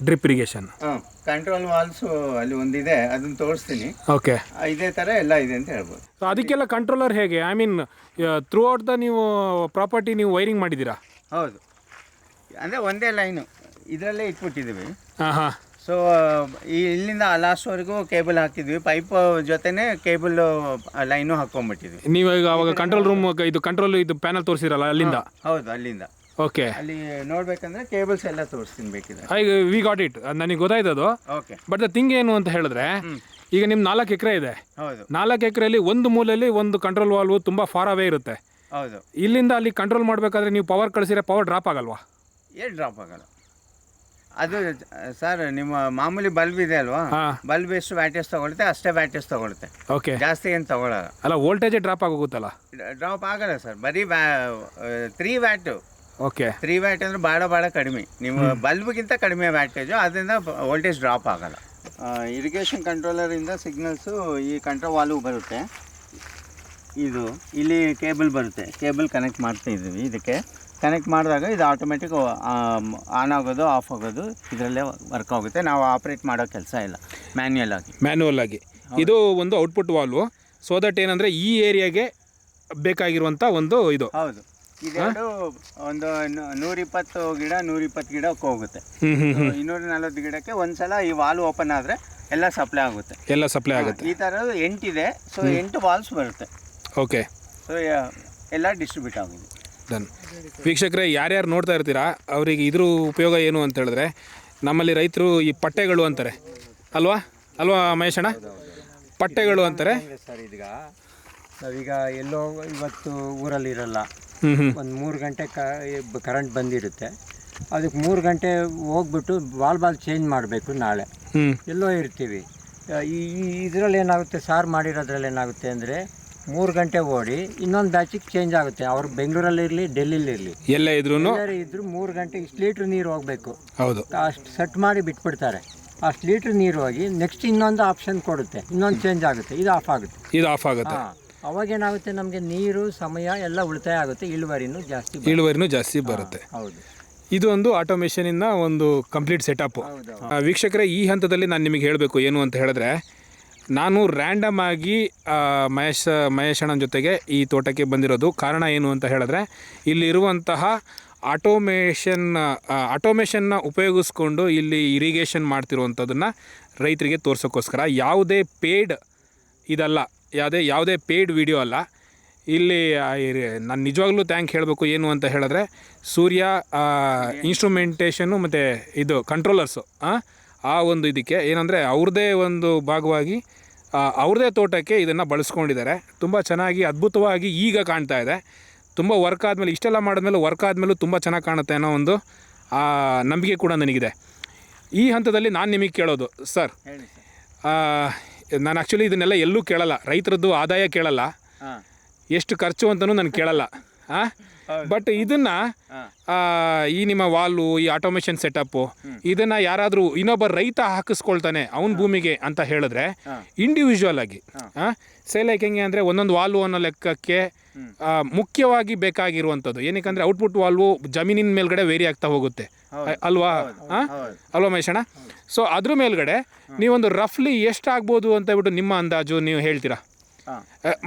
ಡ್ರಿಪ್ ಇರಿಗೇಷನ್. ಹಾಂ, ಕಂಟ್ರೋಲ್ ವಾಲ್ಸು ಅಲ್ಲಿ ಒಂದಿದೆ, ಅದನ್ನು ತೋರಿಸ್ತೀನಿ. ಓಕೆ, ಇದೇ ಥರ ಎಲ್ಲ ಇದೆ ಅಂತ ಹೇಳ್ಬೋದು. ಸೊ ಅದಕ್ಕೆಲ್ಲ ಕಂಟ್ರೋಲರ್ ಹೇಗೆ? I mean through out the ನೀವು ಪ್ರಾಪರ್ಟಿ ನೀವು ವೈರಿಂಗ್ ಮಾಡಿದ್ದೀರಾ? ಹೌದು, ಅಂದರೆ ಒಂದೇ ಲೈನು ಇದರಲ್ಲೇ ಇಟ್ಬಿಟ್ಟಿದ್ದೀವಿ. ಹಾಂ ಹಾಂ. ಸೊ ಇಲ್ಲಿಂದ ಲಾಸ್ಟ್ವರೆಗೂ ಕೇಬಲ್ ಹಾಕಿದ್ವಿ, ಪೈಪ್ ಜೊತೆನೇ ಕೇಬಲ್ ಲೈನು ಹಾಕೊಂಡ್ಬಿಟ್ಟಿದ್ವಿ. ನೀವು ಈಗ ಅವಾಗ ಕಂಟ್ರೋಲ್ ರೂಮ್ ಇದು ಕಂಟ್ರೋಲ್ ಇದು ಪ್ಯಾನಲ್ ತೋರಿಸಿರಲ್ಲ ಅಲ್ಲಿಂದ? ಹೌದು, ಅಲ್ಲಿಂದ. ಓಕೆ, ಅಲ್ಲಿ ನೋಡ್ಬೇಕಂದ್ರೆ ಕೇಬಲ್ಸ್ ಎಲ್ಲ ತೋರಿಸ್ತೀನಿ ಬೇಕಿದ್ರೆ. ಈಗ ವಿ ಗಾಟ್ ಇಟ್, ನನಗೆ ಗೊತ್ತಾಯ್ತದು. ಓಕೆ, ಬಟ್ ದ ಥಿಂಗ್ ಏನು ಅಂತ ಹೇಳಿದ್ರೆ, ಈಗ ನಿಮ್ಮ 4 ಎಕರೆ ಇದೆ. ಹೌದು, 4 ಎಕರೆಯಲ್ಲಿ ಒಂದು ಮೂಲೆಯಲ್ಲಿ ಒಂದು ಕಂಟ್ರೋಲ್ ವಾಲ್ವ್ ತುಂಬ ಫಾರ್ ಅವೇ ಇರುತ್ತೆ. ಹೌದು. ಇಲ್ಲಿಂದ ಅಲ್ಲಿ ಕಂಟ್ರೋಲ್ ಮಾಡಬೇಕಾದ್ರೆ ನೀವು ಪವರ್ ಕಳಿಸಿದ್ರೆ ಪವರ್ ಡ್ರಾಪ್ ಆಗಲ್ವಾ? ಏನು ಡ್ರಾಪ್ ಆಗಲ್ಲ. ಅದು ಸರ್, ನಿಮ್ಮ ಮಾಮೂಲಿ ಬಲ್ಬ್ ಇದೆ ಅಲ್ವಾ, ಬಲ್ಬ್ ಎಷ್ಟು ವ್ಯಾಟೇಜ್ ತಗೊಳುತ್ತೆ ಅಷ್ಟೇ ವ್ಯಾಟೇಜ್ ತಗೊಳುತ್ತೆ. ಓಕೆ, ಜಾಸ್ತಿ ಏನು ತಗೊಳ್ಳಲ್ಲ. ಅಲ್ಲ, ವೋಲ್ಟೇಜೇ ಡ್ರಾಪ್ ಆಗೋಗುತ್ತಲ್ಲ? ಡ್ರಾಪ್ ಆಗಲ್ಲ ಸರ್, ಬರೀ 3 ವ್ಯಾಟ್. ಓಕೆ, 3 ವ್ಯಾಟ್ ಅಂದರೆ ಭಾಳ ಕಡಿಮೆ. ನಿಮ್ಮ ಬಲ್ಬ್ಗಿಂತ ಕಡಿಮೆ ವ್ಯಾಟೇಜು, ಅದರಿಂದ ವೋಲ್ಟೇಜ್ ಡ್ರಾಪ್ ಆಗಲ್ಲ. ಇರಿಗೇಷನ್ ಕಂಟ್ರೋಲರಿಂದ ಸಿಗ್ನಲ್ಸು ಈ ಕಂಟ್ರೋಲ್ ವಾಲ್ವ್ ಬರುತ್ತೆ. ಇದು ಇಲ್ಲಿ ಕೇಬಲ್ ಬರುತ್ತೆ, ಕೇಬಲ್ ಕನೆಕ್ಟ್ ಮಾಡ್ತಾ ಇದ್ದೀವಿ. ಇದಕ್ಕೆ ಕನೆಕ್ಟ್ ಮಾಡಿದಾಗ ಇದು ಆಟೋಮೆಟಿಕ್ ಆನ್ ಆಗೋದು ಆಫ್ ಆಗೋದು ಇದರಲ್ಲೇ ವರ್ಕ್ ಆಗುತ್ತೆ. ನಾವು ಆಪ್ರೇಟ್ ಮಾಡೋ ಕೆಲಸ ಇಲ್ಲ, ಮ್ಯಾನ್ಯುವಲ್ ಆಗಿ. ಇದು ಒಂದು ಔಟ್ಪುಟ್ ವಾಲ್ವು. ಸೊ ದಟ್ ಏನಂದರೆ ಈ ಏರಿಯಾಗೆ ಬೇಕಾಗಿರುವಂಥ ಒಂದು ಇದು. ಹೌದು, ಇದೆರಡು ಒಂದು 120 ಗಿಡಕ್ಕೆ ಹೋಗುತ್ತೆ. 240 ಗಿಡಕ್ಕೆ ಒಂದ್ಸಲ ಈ ವಾಲ್ವ್ ಓಪನ್ ಆದರೆ ಎಲ್ಲ ಸಪ್ಲೈ ಆಗುತ್ತೆ. ಈ ಥರ 8 ಇದೆ. ಸೊ 8 ವಾಲ್ವ್ಸ್ ಬರುತ್ತೆ. ಓಕೆ, ಸೊ ಎಲ್ಲ ಡಿಸ್ಟ್ರಿಬ್ಯೂಟ್ ಆಗುತ್ತೆ. ಡನ್. ವೀಕ್ಷಕರೇ, ಯಾರ್ಯಾರು ನೋಡ್ತಾ ಇರ್ತೀರಾ ಅವರಿಗೆ ಇದ್ರ ಉಪಯೋಗ ಏನು ಅಂತ ಹೇಳಿದ್ರೆ, ನಮ್ಮಲ್ಲಿ ರೈತರು ಈ ಪಟ್ಟೆಗಳು ಅಂತಾರೆ ಅಲ್ವಾ ಮಹೇಶಣ್ಣ? ಪಟ್ಟೆಗಳು ಅಂತಾರೆ ಸರ್. ನಾವೀಗ ಎಲ್ಲೋ ಇವತ್ತು ಊರಲ್ಲಿ ಇರಲ್ಲ, ಒಂದು 3 ಗಂಟೆ ಕರೆಂಟ್ ಬಂದಿರುತ್ತೆ. ಅದಕ್ಕೆ 3 ಗಂಟೆ ಹೋಗ್ಬಿಟ್ಟು ಬಾಲ್ ಚೇಂಜ್ ಮಾಡಬೇಕು. ನಾಳೆ ಎಲ್ಲೋ ಇರ್ತೀವಿ. ಇದರಲ್ಲಿ ಏನಾಗುತ್ತೆ, ಸಾರು ಮಾಡಿರೋದ್ರಲ್ಲಿ ಏನಾಗುತ್ತೆ ಅಂದರೆ 3 ಗಂಟೆ ಓಡಿ ಇನ್ನೊಂದು ಬ್ಯಾಚಿಗೆ ಚೇಂಜ್ ಆಗುತ್ತೆ. ಅವ್ರು ಬೆಂಗಳೂರಲ್ಲಿರಲಿ, ಡೆಲ್ಲಿಲಿರಲಿ, ಎಲ್ಲ ಇದ್ರು 3 ಗಂಟೆ ಇಷ್ಟು ಲೀಟ್ರ್ ನೀರು ಹೋಗಬೇಕು. ಹೌದು, ಅಷ್ಟು ಸೆಟ್ ಮಾಡಿ ಬಿಟ್ಬಿಡ್ತಾರೆ. ಅಷ್ಟು ಲೀಟ್ರ್ ನೀರು ಹೋಗಿ ನೆಕ್ಸ್ಟ್ ಇನ್ನೊಂದು ಆಪ್ಷನ್ ಕೊಡುತ್ತೆ, ಇನ್ನೊಂದು ಚೇಂಜ್ ಆಗುತ್ತೆ, ಇದು ಆಫ್ ಆಗುತ್ತೆ. ಅವಾಗೇನಾಗುತ್ತೆ, ನಮಗೆ ನೀರು ಸಮಯ ಎಲ್ಲ ಉಳಿತಾಯ ಆಗುತ್ತೆ, ಇಳುವರಿನೂ ಜಾಸ್ತಿ ಬರುತ್ತೆ. ಹೌದು, ಇದು ಒಂದು ಆಟೋಮೇಷನಿಂದ ಒಂದು ಕಂಪ್ಲೀಟ್ ಸೆಟಪ್. ವೀಕ್ಷಕರೇ, ಈ ಹಂತದಲ್ಲಿ ನಾನು ನಿಮಗೆ ಹೇಳಬೇಕು ಏನು ಅಂತ ಹೇಳಿದ್ರೆ, ನಾನು ರ್ಯಾಂಡಮ್ ಆಗಿ ಮಹೇಶಣ್ಣನ ಜೊತೆಗೆ ಈ ತೋಟಕ್ಕೆ ಬಂದಿರೋದು. ಕಾರಣ ಏನು ಅಂತ ಹೇಳಿದ್ರೆ, ಇಲ್ಲಿರುವಂತಹ ಆಟೋಮೇಷನ್ನ ಉಪಯೋಗಿಸ್ಕೊಂಡು ಇಲ್ಲಿ ಇರಿಗೇಷನ್ ಮಾಡ್ತಿರುವಂಥದ್ದನ್ನು ರೈತರಿಗೆ ತೋರ್ಸೋಕ್ಕೋಸ್ಕರ. ಯಾವುದೇ ಪೇಯ್ಡ್ ಇದಲ್ಲ, ಯಾವುದೇ ಪೇಯ್ಡ್ ವಿಡಿಯೋ ಅಲ್ಲ. ಇಲ್ಲಿ ನಾನು ನಿಜವಾಗ್ಲೂ ಥ್ಯಾಂಕ್ ಹೇಳಬೇಕು. ಏನು ಅಂತ ಹೇಳಿದ್ರೆ, ಸೂರ್ಯ ಇನ್ಸ್ಟ್ರುಮೆಂಟೇಷನ್ನು ಮತ್ತು ಇದು ಕಂಟ್ರೋಲರ್ಸು, ಆ ಒಂದು ಇದಕ್ಕೆ ಏನಂದರೆ ಅವ್ರದ್ದೇ ಒಂದು ಭಾಗವಾಗಿ ಅವ್ರದ್ದೇ ತೋಟಕ್ಕೆ ಇದನ್ನು ಬಳಸ್ಕೊಂಡಿದ್ದಾರೆ. ತುಂಬ ಚೆನ್ನಾಗಿ ಅದ್ಭುತವಾಗಿ ಈಗ ಕಾಣ್ತಾ ಇದೆ. ತುಂಬ ವರ್ಕ್ ಆದಮೇಲೆ, ಇಷ್ಟೆಲ್ಲ ಮಾಡಿದ್ಮೇಲೆ ವರ್ಕ್ ಆದಮೇಲೂ ತುಂಬ ಚೆನ್ನಾಗಿ ಕಾಣುತ್ತೆ ಅನ್ನೋ ಒಂದು ನಂಬಿಕೆ ಕೂಡ ನನಗಿದೆ. ಈ ಹಂತದಲ್ಲಿ ನಾನು ನಿಮಗೆ ಕೇಳೋದು ಸರ್, ನಾನು ಆ್ಯಕ್ಚುಲಿ ಇದನ್ನೆಲ್ಲ ಎಲ್ಲೂ ಕೇಳಲ್ಲ, ರೈತರದ್ದು ಆದಾಯ ಕೇಳಲ್ಲ, ಎಷ್ಟು ಖರ್ಚು ಅಂತಲೂ ನಾನು ಕೇಳಲ್ಲ. ಬಟ್ ಇದನ್ನು ಈ ನಿಮ್ಮ ವಾಲ್ವು, ಈ ಆಟೋಮೇಷನ್ ಸೆಟಪ್ಪು, ಇದನ್ನು ಯಾರಾದರೂ ಇನ್ನೊಬ್ಬ ರೈತ ಹಾಕಿಸ್ಕೊಳ್ತಾನೆ ಅವನ ಭೂಮಿಗೆ ಅಂತ ಹೇಳಿದ್ರೆ, ಇಂಡಿವಿಜುವಲ್ ಆಗಿ ಲೈಕ್ ಹೆಂಗೆ ಅಂದರೆ, ಒಂದೊಂದು ವಾಲ್ವು ಅನ್ನೋ ಲೆಕ್ಕಕ್ಕೆ ಮುಖ್ಯವಾಗಿ ಬೇಕಾಗಿರುವಂಥದ್ದು ಏನಕ್ಕೆ ಔಟ್ಪುಟ್ ವಾಲ್ವು ಜಮೀನಿನ ಮೇಲ್ಗಡೆ ವೇರಿ ಆಗ್ತಾ ಹೋಗುತ್ತೆ ಅಲ್ವಾ ಮಹೇಶಣ್ಣ? ಸೊ ಅದ್ರ ಮೇಲ್ಗಡೆ ನೀವೊಂದು ರಫ್ಲಿ ಎಷ್ಟಾಗ್ಬೋದು ಅಂತ ಹೇಳ್ಬಿಟ್ಟು ನಿಮ್ಮ ಅಂದಾಜು ನೀವು ಹೇಳ್ತೀರಾ?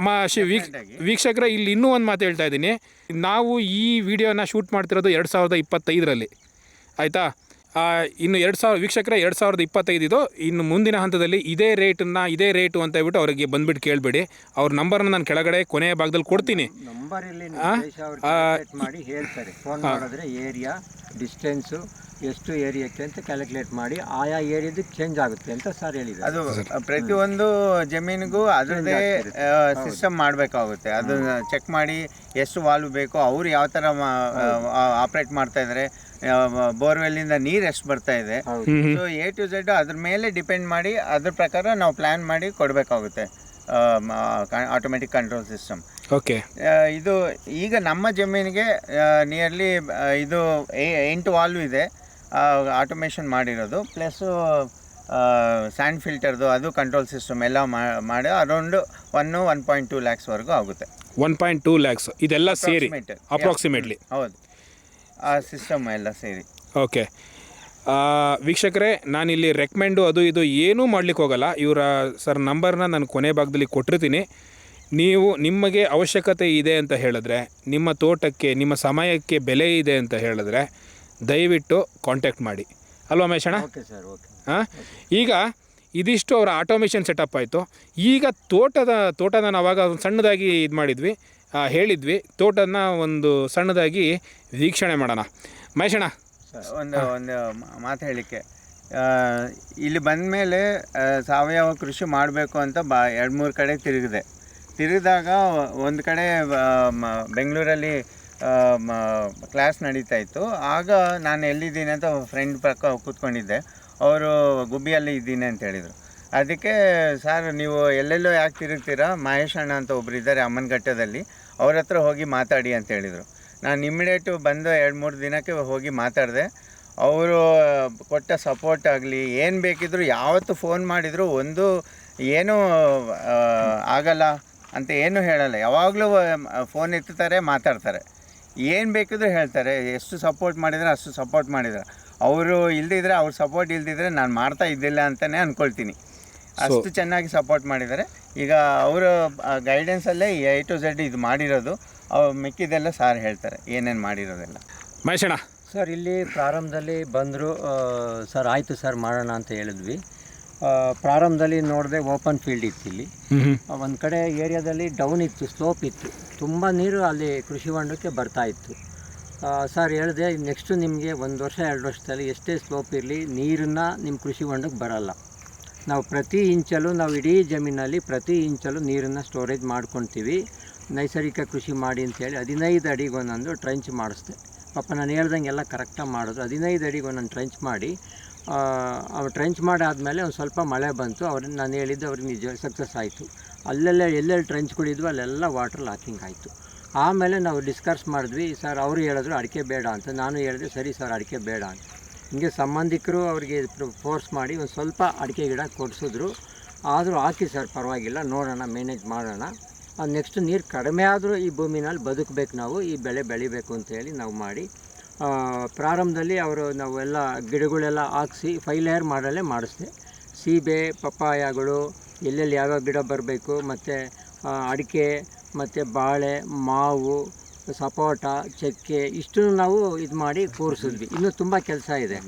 ವೀಕ್ಷಕರೇ, ಇಲ್ಲಿ ಇನ್ನೂ ಒಂದು ಮಾತು ಹೇಳ್ತಾ ಇದ್ದೀನಿ. ನಾವು ಈ ವಿಡಿಯೋನ ಶೂಟ್ ಮಾಡ್ತಿರೋದು 2025ರಲ್ಲಿ, ಆಯಿತಾ? ಇನ್ನು 2000 ವೀಕ್ಷಕರೇ, 2025 ಇದು. ಇನ್ನು ಮುಂದಿನ ಹಂತದಲ್ಲಿ ಇದೇ ರೇಟು ಅಂತ ಹೇಳ್ಬಿಟ್ಟು ಅವರಿಗೆ ಬಂದುಬಿಟ್ಟು ಕೇಳಬೇಡಿ. ಅವ್ರ ನಂಬರ್ನ ನಾನು ಕೆಳಗಡೆ ಕೊನೆಯ ಭಾಗದಲ್ಲಿ ಕೊಡ್ತೀನಿ. ಮಾಡಿ ಹೇಳ್ತಾರೆ, ಫೋನ್ ಮಾಡಿದ್ರೆ ಏರಿಯಾ ಡಿಸ್ಟೆನ್ಸು ಎಷ್ಟು ಏರಿಯಾಕ್ಕೆ ಅಂತ ಕ್ಯಾಲ್ಕುಲೇಟ್ ಮಾಡಿ ಆಯಾ ಏರಿಯಾದಕ್ಕೆ ಚೇಂಜ್ ಆಗುತ್ತೆ ಅಂತ ಸರ್ ಹೇಳಿದ್ರು. ಅದು ಪ್ರತಿಯೊಂದು ಜಮೀನಿಗೂ ಅದರದ್ದೇ ಸಿಸ್ಟಮ್ ಮಾಡಬೇಕಾಗುತ್ತೆ. ಅದನ್ನ ಚೆಕ್ ಮಾಡಿ ಎಷ್ಟು ವಾಲ್ವ್ ಬೇಕೋ, ಅವ್ರು ಯಾವ ಥರ ಆಪ್ರೇಟ್ ಮಾಡ್ತಾ ಇದ್ದಾರೆ, ಬೋರ್ವೆಲ್ಲಿಂದ ನೀರು ಎಷ್ಟು ಬರ್ತಾ ಇದೆ, ಸೊ A to Z ಅದ್ರ ಮೇಲೆ ಡಿಪೆಂಡ್ ಮಾಡಿ ಅದ್ರ ಪ್ರಕಾರ ನಾವು ಪ್ಲ್ಯಾನ್ ಮಾಡಿ ಕೊಡಬೇಕಾಗುತ್ತೆ ಆಟೋಮೆಟಿಕ್ ಕಂಟ್ರೋಲ್ ಸಿಸ್ಟಮ್. ಓಕೆ. ಇದು ಈಗ ನಮ್ಮ ಜಮೀನಿಗೆ ನಿಯರ್ಲಿ ಇದು 8 ವಾಲ್ವ್ ಇದೆ, ಆಟೋಮೇಷನ್ ಮಾಡಿರೋದು. ಪ್ಲಸ್ಸು ಸ್ಯಾಂಡ್ ಫಿಲ್ಟರ್ದು ಅದು ಕಂಟ್ರೋಲ್ ಸಿಸ್ಟಮ್ ಎಲ್ಲ ಮಾಡಿ ಅರೌಂಡ್ 1.2 ಲ್ಯಾಕ್ಸ್ವರೆಗೂ ಆಗುತ್ತೆ. 1.2 ಲ್ಯಾಕ್ಸ್ ಇದೆಲ್ಲ ಸೇರಿ ಅಪ್ರಾಕ್ಸಿಮೇಟ್ಲಿ? ಹೌದು, ಆ ಸಿಸ್ಟಮ್ ಎಲ್ಲ ಸೇರಿ. ಓಕೆ ವೀಕ್ಷಕರೇ, ನಾನಿಲ್ಲಿ ರೆಕಮೆಂಡು ಅದು ಇದು ಏನೂ ಮಾಡ್ಲಿಕ್ಕೆ ಹೋಗಲ್ಲ. ಇವರ ಸರ್ ನಂಬರ್ನ ನಾನು ಕೊನೆ ಭಾಗದಲ್ಲಿ ಕೊಟ್ಟಿರ್ತೀನಿ. ನೀವು ನಿಮಗೆ ಅವಶ್ಯಕತೆ ಇದೆ ಅಂತ ಹೇಳಿದ್ರೆ, ನಿಮ್ಮ ತೋಟಕ್ಕೆ ನಿಮ್ಮ ಸಮಯಕ್ಕೆ ಬೆಲೆ ಇದೆ ಅಂತ ಹೇಳಿದ್ರೆ ದಯವಿಟ್ಟು ಕಾಂಟ್ಯಾಕ್ಟ್ ಮಾಡಿ, ಅಲ್ವಾ ಮಹೇಶಣ್ಣ? Okay sir, okay. ಹಾಂ, ಈಗ ಇದಿಷ್ಟು ಅವರ ಆಟೋಮೇಷನ್ ಸೆಟಪ್ ಆಯಿತು. ಈಗ ತೋಟನ ನಾವು ಆವಾಗ ಸಣ್ಣದಾಗಿ ಇದು ಮಾಡಿದ್ವಿ, ಹೇಳಿದ್ವಿ. ತೋಟನ ಒಂದು ಸಣ್ಣದಾಗಿ ವೀಕ್ಷಣೆ ಮಾಡೋಣ. ಮಹೇಶಣ್ಣ, ಒಂದು ಮಾತು ಹೇಳಲಿಕ್ಕೆ, ಇಲ್ಲಿ ಬಂದ ಮೇಲೆ ಸಾವಯವ ಕೃಷಿ ಮಾಡಬೇಕು ಅಂತ 2-3 ಕಡೆ ತಿರುಗಿದಾಗ ಒಂದು ಕಡೆ ಬೆಂಗಳೂರಲ್ಲಿ ಕ್ಲಾಸ್ ನಡೀತಾ ಇತ್ತು. ಆಗ ನಾನು ಎಲ್ಲಿದ್ದೀನಿ ಅಂತ ಫ್ರೆಂಡ್ ಪಕ್ಕ ಕೂತ್ಕೊಂಡಿದ್ದೆ. ಅವರು ಗುಬ್ಬಿಯಲ್ಲಿ ಇದ್ದೀನಿ ಅಂತ ಹೇಳಿದರು. ಅದಕ್ಕೆ ಸರ್ ನೀವು ಎಲ್ಲೆಲ್ಲೋ ಯಾಕೆ ತಿರುಗ್ತೀರಾ, ಮಹೇಶ್ ಅಣ್ಣ ಅಂತ ಒಬ್ರು ಇದ್ದಾರೆ ಅಮ್ಮನಘಟ್ಟದಲ್ಲಿ, ಅವ್ರ ಹತ್ರ ಹೋಗಿ ಮಾತಾಡಿ ಅಂತ ಹೇಳಿದರು. ನಾನು ಇಮ್ಮಿಡಿಯೇಟು ಬಂದು 2-3 ದಿನಕ್ಕೆ ಹೋಗಿ ಮಾತಾಡಿದೆ. ಅವರು ಕೊಟ್ಟ ಸಪೋರ್ಟ್ ಆಗಲಿ, ಏನು ಬೇಕಿದ್ರು ಯಾವತ್ತು ಫೋನ್ ಮಾಡಿದರು ಒಂದು ಏನೂ ಆಗಲ್ಲ ಅಂತ ಏನೂ ಹೇಳಲ್ಲ. ಯಾವಾಗಲೂ ಫೋನ್ ಎತ್ತುತ್ತಾರೆ, ಮಾತಾಡ್ತಾರೆ, ಏನು ಬೇಕಿದ್ರು ಹೇಳ್ತಾರೆ. ಎಷ್ಟು ಸಪೋರ್ಟ್ ಮಾಡಿದರೆ ಅಷ್ಟು ಸಪೋರ್ಟ್ ಮಾಡಿದ್ದಾರೆ. ಅವರು ಇಲ್ದಿದ್ರೆ, ಅವ್ರ ಸಪೋರ್ಟ್ ಇಲ್ದಿದ್ರೆ ನಾನು ಮಾಡ್ತಾ ಇದ್ದಿಲ್ಲ ಅಂತಲೇ ಅಂದ್ಕೊಳ್ತೀನಿ. ಅಷ್ಟು ಚೆನ್ನಾಗಿ ಸಪೋರ್ಟ್ ಮಾಡಿದ್ದಾರೆ. ಈಗ ಅವರ ಗೈಡೆನ್ಸಲ್ಲೇ A to Z ಇದು ಮಾಡಿರೋದು. ಮಿಕ್ಕಿದೆಲ್ಲ ಸಾರ್ ಹೇಳ್ತಾರೆ ಏನೇನು ಮಾಡಿರೋದೆಲ್ಲ. ಮಹೇಶಣ್ಣ ಸರ್, ಇಲ್ಲಿ ಪ್ರಾರಂಭದಲ್ಲಿ ಬಂದರು ಸರ್, ಆಯಿತು ಸರ್ ಮಾಡೋಣ ಅಂತ ಹೇಳಿದ್ವಿ. ಪ್ರಾರಂಭದಲ್ಲಿ ನೋಡಿದೆ ಓಪನ್ ಫೀಲ್ಡ್ ಇತ್ತು. ಇಲ್ಲಿ ಒಂದು ಕಡೆ ಏರಿಯಾದಲ್ಲಿ ಡೌನ್ ಇತ್ತು, ಸ್ಲೋಪ್ ಇತ್ತು, ತುಂಬ ನೀರು ಅಲ್ಲಿ ಕೃಷಿ ಹೊಂಡಕ್ಕೆ ಬರ್ತಾಯಿತ್ತು. ಸರ್ ಹೇಳಿದೆ, ನೆಕ್ಸ್ಟು ನಿಮಗೆ 1 ವರ್ಷ 2 ವರ್ಷದಲ್ಲಿ ಎಷ್ಟೇ ಸ್ಲೋಪ್ ಇರಲಿ ನೀರನ್ನು ನಿಮ್ಮ ಕೃಷಿ ಹೊಂಡಕ್ಕೆ ಬರಲ್ಲ. ನಾವು ಪ್ರತಿ ಇಂಚಲ್ಲೂ, ನಾವು ಇಡೀ ಜಮೀನಲ್ಲಿ ಪ್ರತಿ ಇಂಚಲ್ಲೂ ನೀರನ್ನು ಸ್ಟೋರೇಜ್ ಮಾಡ್ಕೊತೀವಿ. ನೈಸರ್ಗಿಕ ಕೃಷಿ ಮಾಡಿ ಅಂತೇಳಿ 15 ಅಡಿಗೆ ಒಂದೊಂದು ಟ್ರೆಂಚ್ ಮಾಡಿಸ್ದೆ. ಪಾಪ ನಾನು ಹೇಳ್ದಂಗೆ ಎಲ್ಲ ಕರೆಕ್ಟಾಗಿ ಮಾಡೋದು. 15 ಅಡಿಗೆ ಒಂದೊಂದು ಟ್ರೆಂಚ್ ಮಾಡಿ, ಅವ್ರು ಟ್ರೆಂಚ್ ಮಾಡಾದಮೇಲೆ ಒಂದು ಸ್ವಲ್ಪ ಮಳೆ ಬಂತು. ಅವ್ರನ್ನ ನಾನು ಹೇಳಿದ್ದು ಅವ್ರಿಗೆ ನಿಜ ಸಕ್ಸಸ್ ಆಯಿತು. ಎಲ್ಲೆಲ್ಲಿ ಟ್ರೆಂಚ್ಗಳಿದ್ವು ಅಲ್ಲೆಲ್ಲ ವಾಟರ್ ಲಾಕಿಂಗ್ ಆಯಿತು. ಆಮೇಲೆ ನಾವು ಡಿಸ್ಕಸ್ ಮಾಡಿದ್ವಿ. ಸರ್ ಅವರು ಹೇಳಿದ್ರು ಅಡಿಕೆ ಬೇಡ ಅಂತ. ನಾನು ಹೇಳಿದೆ ಸರಿ ಸರ್ ಅಡಿಕೆ ಬೇಡ ಅಂತ. ಹಿಂಗೆ ಸಂಬಂಧಿಕರು ಅವರಿಗೆ ಫೋರ್ಸ್ ಮಾಡಿ ಒಂದು ಸ್ವಲ್ಪ ಅಡಿಕೆ ಗಿಡ ಕೊಡಿಸಿದ್ರು. ಆದರೂ ಹಾಕಿ ಸರ್ ಪರವಾಗಿಲ್ಲ, ನೋಡೋಣ, ಮ್ಯಾನೇಜ್ ಮಾಡೋಣ. ನೆಕ್ಸ್ಟ್ ನೀರು ಕಡಿಮೆ ಆದರೂ ಈ ಭೂಮಿನಲ್ಲಿ ಬದುಕಬೇಕು, ನಾವು ಈ ಬೆಳೆ ಬೆಳಿಬೇಕು ಅಂತೇಳಿ ನಾವು ಮಾಡಿ ಪ್ರಾರಂಭದಲ್ಲಿ ನಾವೆಲ್ಲ ಗಿಡಗಳೆಲ್ಲ ಹಾಕ್ಸಿ 5 ಲೇಯರ್ ಮಾಡಲ್ಲೇ ಮಾಡಿಸ್ದೆ. ಸೀಬೆ, ಪಪ್ಪಾಯಗಳು, ಎಲ್ಲೆಲ್ಲಿ ಯಾವ್ಯಾವ ಗಿಡ ಬರಬೇಕು, ಮತ್ತು ಅಡಿಕೆ, ಮತ್ತು ಬಾಳೆ, ಮಾವು, ಸಪೋಟ, ಚಕ್ಕೆ, ಇಷ್ಟು ನಾವು ಇದು ಮಾಡಿ ಕೂರಿಸಿದ್ವಿ. ಇನ್ನೂ ತುಂಬ ಕೆಲಸ ಇದೆ.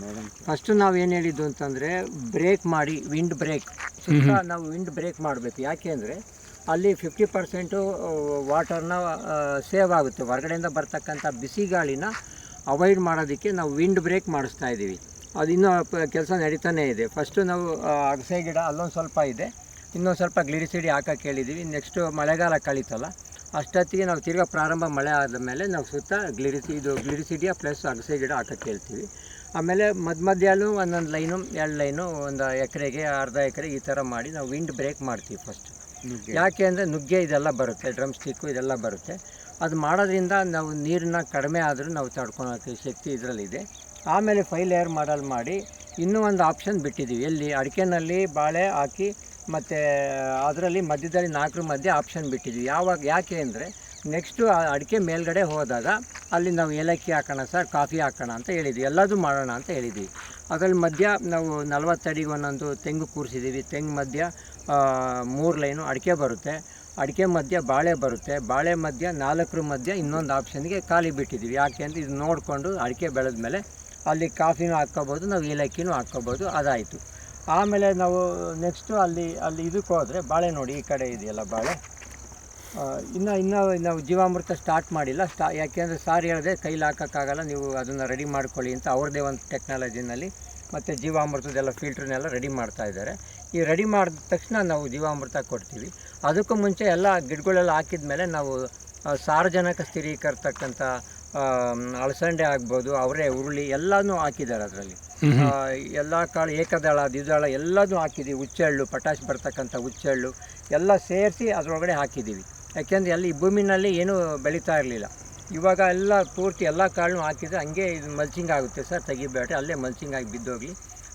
ಫಸ್ಟು ನಾವು ಏನು ಹೇಳಿದ್ದು ಅಂತಂದರೆ ಬ್ರೇಕ್ ಮಾಡಿ, ವಿಂಡ್ ಬ್ರೇಕ್ ಸುತ್ತ ನಾವು ವಿಂಡ್ ಬ್ರೇಕ್ ಮಾಡಬೇಕು. ಯಾಕೆ ಅಂದರೆ ಅಲ್ಲಿ 50% ವಾಟರ್ನ ಸೇವ್ ಆಗುತ್ತೆ. ಹೊರಗಡೆಯಿಂದ ಬರ್ತಕ್ಕಂಥ ಬಿಸಿ ಗಾಳಿನ ಅವಾಯ್ಡ್ ಮಾಡೋದಕ್ಕೆ ನಾವು ವಿಂಡ್ ಬ್ರೇಕ್ ಮಾಡಿಸ್ತಾ ಇದ್ದೀವಿ. ಅದು ಇನ್ನೂ ಕೆಲಸ ನಡೀತಾನೇ ಇದೆ. ಫಸ್ಟು ನಾವು ಅಗಸೆ ಗಿಡ ಅಲ್ಲೊಂದು ಸ್ವಲ್ಪ ಇದೆ, ಇನ್ನೊಂದು ಸ್ವಲ್ಪ ಗ್ಲಿರಿಸಿಡಿ ಹಾಕೋಕ್ಕೆ ಹೇಳಿದ್ದೀವಿ. ನೆಕ್ಸ್ಟು ಮಳೆಗಾಲ ಕಳೀತಲ್ಲ, ಅಷ್ಟೊತ್ತಿಗೆ ನಾವು ತಿರ್ಗಾ ಪ್ರಾರಂಭ ಮಳೆ ಆದಮೇಲೆ ನಾವು ಸುತ್ತ ಗ್ಲಿರಿಸಿಡಿಯ ಪ್ಲಸ್ ಅಗಸೆ ಗಿಡ ಹಾಕೋಕ್ಕೆ ಹೇಳ್ತೀವಿ. ಆಮೇಲೆ ಮಧ್ಯಲ್ಲೂ ಒಂದೊಂದು ಲೈನು 2 ಲೈನು, 1 ಎಕರೆಗೆ, ಅರ್ಧ ಎಕರೆಗೆ ಈ ಥರ ಮಾಡಿ ನಾವು ವಿಂಡ್ ಬ್ರೇಕ್ ಮಾಡ್ತೀವಿ ಫಸ್ಟ್. ಯಾಕೆ ಅಂದರೆ ನುಗ್ಗೆ ಇದೆಲ್ಲ ಬರುತ್ತೆ, ಡ್ರಮ್ ಸ್ಟಿಕ್ಕು ಇದೆಲ್ಲ ಬರುತ್ತೆ. ಅದು ಮಾಡೋದ್ರಿಂದ ನಾವು ನೀರನ್ನ ಕಡಿಮೆ ಆದರೂ ನಾವು ತಡ್ಕೊಳೋಕ್ಕೆ ಶಕ್ತಿ ಇದರಲ್ಲಿದೆ. ಆಮೇಲೆ 5 ಲೇಯರ್ ಮಾಡಲ್ ಮಾಡಿ ಇನ್ನೂ ಒಂದು ಆಪ್ಷನ್ ಬಿಟ್ಟಿದ್ದೀವಿ. ಎಲ್ಲಿ ಅಡಿಕೆನಲ್ಲಿ ಬಾಳೆ ಹಾಕಿ, ಮತ್ತು ಅದರಲ್ಲಿ ಮಧ್ಯದಲ್ಲಿ 4 ಮಧ್ಯೆ ಆಪ್ಷನ್ ಬಿಟ್ಟಿದ್ದೀವಿ. ಯಾಕೆ ಅಂದರೆ ನೆಕ್ಸ್ಟು ಅಡಿಕೆ ಮೇಲ್ಗಡೆ ಹೋದಾಗ ಅಲ್ಲಿ ನಾವು ಏಲಕ್ಕಿ ಹಾಕೋಣ ಸರ್, ಕಾಫಿ ಹಾಕೋಣ ಅಂತ ಹೇಳಿದ್ವಿ, ಎಲ್ಲದೂ ಮಾಡೋಣ ಅಂತ ಹೇಳಿದ್ವಿ. ಅದರಲ್ಲಿ ಮಧ್ಯ ನಾವು 40 ಅಡಿಗೆ ಒಂದೊಂದು ತೆಂಗು ಕೂರಿಸಿದ್ದೀವಿ. ತೆಂಗು ಮಧ್ಯ 3 ಲೈನು ಅಡಿಕೆ ಬರುತ್ತೆ, ಅಡಿಕೆ ಮಧ್ಯ ಬಾಳೆ ಬರುತ್ತೆ, ಬಾಳೆ ಮಧ್ಯ 4 ಮಧ್ಯ ಇನ್ನೊಂದು ಆಪ್ಷನ್ಗೆ ಖಾಲಿ ಬಿಟ್ಟಿದ್ದೀವಿ. ಯಾಕೆ ಅಂದರೆ ಇದು ನೋಡಿಕೊಂಡು ಅಡಿಕೆ ಬೆಳೆದ ಮೇಲೆ ಅಲ್ಲಿ ಕಾಫಿನೂ ಹಾಕ್ಕೋಬೋದು, ನಾವು ಏಲಕ್ಕಿನೂ ಹಾಕ್ಕೋಬೋದು. ಅದಾಯಿತು. ಆಮೇಲೆ ನಾವು ನೆಕ್ಸ್ಟು ಅಲ್ಲಿ ಇದಕ್ಕೆ ಹೋದರೆ ಬಾಳೆ ನೋಡಿ, ಈ ಕಡೆ ಇದೆಯಲ್ಲ ಬಾಳೆ, ಇನ್ನೂ ನಾವು ಜೀವಾಮೃತ ಸ್ಟಾರ್ಟ್ ಮಾಡಿಲ್ಲ. ಯಾಕೆಂದರೆ ಸಾರ್ ಹೇಳಿದೆ ಕೈಲಿ ಹಾಕೋಕ್ಕಾಗಲ್ಲ, ನೀವು ಅದನ್ನು ರೆಡಿ ಮಾಡ್ಕೊಳ್ಳಿ ಅಂತ. ಅವ್ರದ್ದೇ ಒಂದು ಟೆಕ್ನಾಲಜಿನಲ್ಲಿ ಮತ್ತು ಜೀವಾಮೃತದೆಲ್ಲ ಫಿಲ್ಟ್ರನ್ನೆಲ್ಲ ರೆಡಿ ಮಾಡ್ತಾಯಿದ್ದಾರೆ. ಈ ರೆಡಿ ಮಾಡಿದ ತಕ್ಷಣ ನಾವು ಜೀವಾಮೃತ ಕೊಡ್ತೀವಿ. ಅದಕ್ಕೂ ಮುಂಚೆ ಎಲ್ಲ ಗಿಡಗಳೆಲ್ಲ ಹಾಕಿದ ಮೇಲೆ ನಾವು ಸಾರಜನಕ ಸ್ಥಿರೀಕರ್ತಕ್ಕಂಥ ಅಳಸಂಡೆ ಆಗ್ಬೋದು, ಅವರೇ, ಹುರುಳಿ ಎಲ್ಲನೂ ಹಾಕಿದ್ದಾರೆ ಅದರಲ್ಲಿ. ಎಲ್ಲ ಕಾಳು, ಏಕದಳ, ದ್ವಿದಳ ಎಲ್ಲನೂ ಹಾಕಿದ್ದೀವಿ. ಹುಚ್ಚೆಳ್ಳು, ಪಟಾಶ್ ಬರ್ತಕ್ಕಂಥ ಹುಚ್ಚೆಳ್ಳು ಎಲ್ಲ ಸೇರಿಸಿ ಅದರೊಳಗಡೆ ಹಾಕಿದ್ದೀವಿ. ಯಾಕೆಂದರೆ ಅಲ್ಲಿ ಭೂಮಿನಲ್ಲಿ ಏನೂ ಬೆಳೀತಾ ಇರಲಿಲ್ಲ. ಇವಾಗ ಎಲ್ಲ ಪೂರ್ತಿ ಎಲ್ಲ ಕಾಳನ್ನು ಹಾಕಿದರೆ ಹಂಗೆ ಇದು ಮಲ್ಚಿಂಗ್ ಆಗುತ್ತೆ ಸರ್, ತೆಗಿಬೇಡ್ರಿ, ಅಲ್ಲೇ ಮಲ್ಚಿಂಗ್ ಆಗಿ ಬಿದ್ದೋಗಿ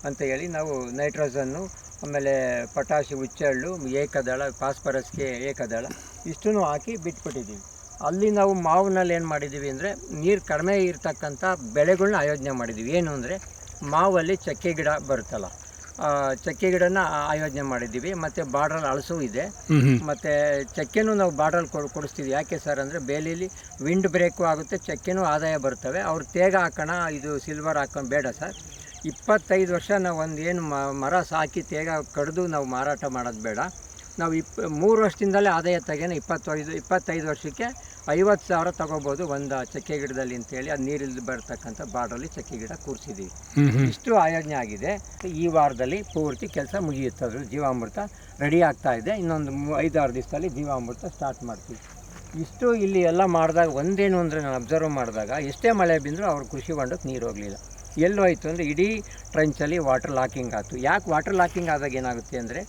ಅಂತ ಹೇಳಿ ನಾವು ನೈಟ್ರೋಜನ್ನು, ಆಮೇಲೆ ಪೊಟ್ಯಾಷ್, ಹುಚ್ಚೆಳ್ಳು, ಏಕದಳ, ಫಾಸ್ಫರಸ್ಗೆ ಏಕದಳ ಇಷ್ಟೂ ಹಾಕಿ ಬಿಟ್ಬಿಟ್ಟಿದ್ದೀವಿ. ಅಲ್ಲಿ ನಾವು ಮಾವಿನಲ್ಲಿ ಏನು ಮಾಡಿದ್ದೀವಿ ಅಂದರೆ ನೀರು ಕಡಿಮೆ ಇರ್ತಕ್ಕಂಥ ಬೆಳೆಗಳನ್ನ ಆಯೋಜನೆ ಮಾಡಿದ್ದೀವಿ. ಏನು ಅಂದರೆ ಮಾವಲ್ಲಿ ಚಕ್ಕೆ ಗಿಡ ಬರುತ್ತಲ್ಲ, ಚಕ್ಕೆ ಗಿಡನ ಆಯೋಜನೆ ಮಾಡಿದ್ದೀವಿ. ಮತ್ತು ಬಾರ್ಡ್ರಲ್ಲಿ ಹಳಸು ಇದೆ, ಮತ್ತು ಚಕ್ಕೆನೂ ನಾವು ಬಾರ್ಡ್ರಲ್ಲಿ ಕೊಡಿಸ್ತೀವಿ. ಯಾಕೆ ಸರ್ ಅಂದರೆ ಬೇಲಿಲಿ ವಿಂಡ್ ಬ್ರೇಕು ಆಗುತ್ತೆ, ಚಕ್ಕೆನೂ ಆದಾಯ ಬರ್ತವೆ. ಅವ್ರು ತೇಗ ಹಾಕೋಣ, ಇದು ಸಿಲ್ವರ್ ಹಾಕೊಂಡು ಬೇಡ ಸರ್. 25 ವರ್ಷ ನಾವು ಒಂದು ಏನು ಮರ ಸಾಕಿ ತೇಗ ಕಡಿದು ನಾವು ಮಾರಾಟ ಮಾಡೋದು ಬೇಡ. ನಾವು 3 ವರ್ಷದಿಂದಲೇ ಆದಾಯ ತೆಗೆನ 25 ವರ್ಷಕ್ಕೆ 50,000 ತೊಗೋಬೋದು ಒಂದು ಚಕ್ಕೆ ಗಿಡದಲ್ಲಿ ಅಂತೇಳಿ ಅದು ನೀರಿಲ್ದು ಬರ್ತಕ್ಕಂಥ ಬಾರ್ಡಲ್ಲಿ ಚಕ್ಕೆ ಗಿಡ ಕೂರಿಸಿದ್ದೀವಿ. ಇಷ್ಟು ಆಯೋಜನೆ ಆಗಿದೆ. ಈ ವಾರದಲ್ಲಿ ಪೂರ್ತಿ ಕೆಲಸ ಮುಗಿಯುತ್ತೆ. ಜೀವಾಮೃತ ರೆಡಿ ಆಗ್ತಾ ಇದೆ. ಇನ್ನೊಂದು 5-6 ದಿವಸದಲ್ಲಿ ಜೀವಾಮೃತ ಸ್ಟಾರ್ಟ್ ಮಾಡ್ತೀವಿ. ಇಷ್ಟು ಇಲ್ಲಿ ಎಲ್ಲ ಮಾಡಿದಾಗ ಒಂದೇನು ಅಂದರೆ ನಾನು ಅಬ್ಸರ್ವ್ ಮಾಡಿದಾಗ ಎಷ್ಟೇ ಮಳೆ ಬಿಂದರೂ ಅವ್ರ ಕೃಷಿ ಹೊಂಡಕ್ಕೆ ನೀರು ಹೋಗಲಿಲ್ಲ. ಎಲ್ಲೋಯ್ತು ಅಂದರೆ ಇಡೀ ಟ್ರಂಚಲ್ಲಿ ವಾಟರ್ ಲಾಕಿಂಗ್ ಆಯಿತು. ಯಾಕೆ ವಾಟರ್ ಲಾಕಿಂಗ್ ಆದಾಗ ಏನಾಗುತ್ತೆ ಅಂದರೆ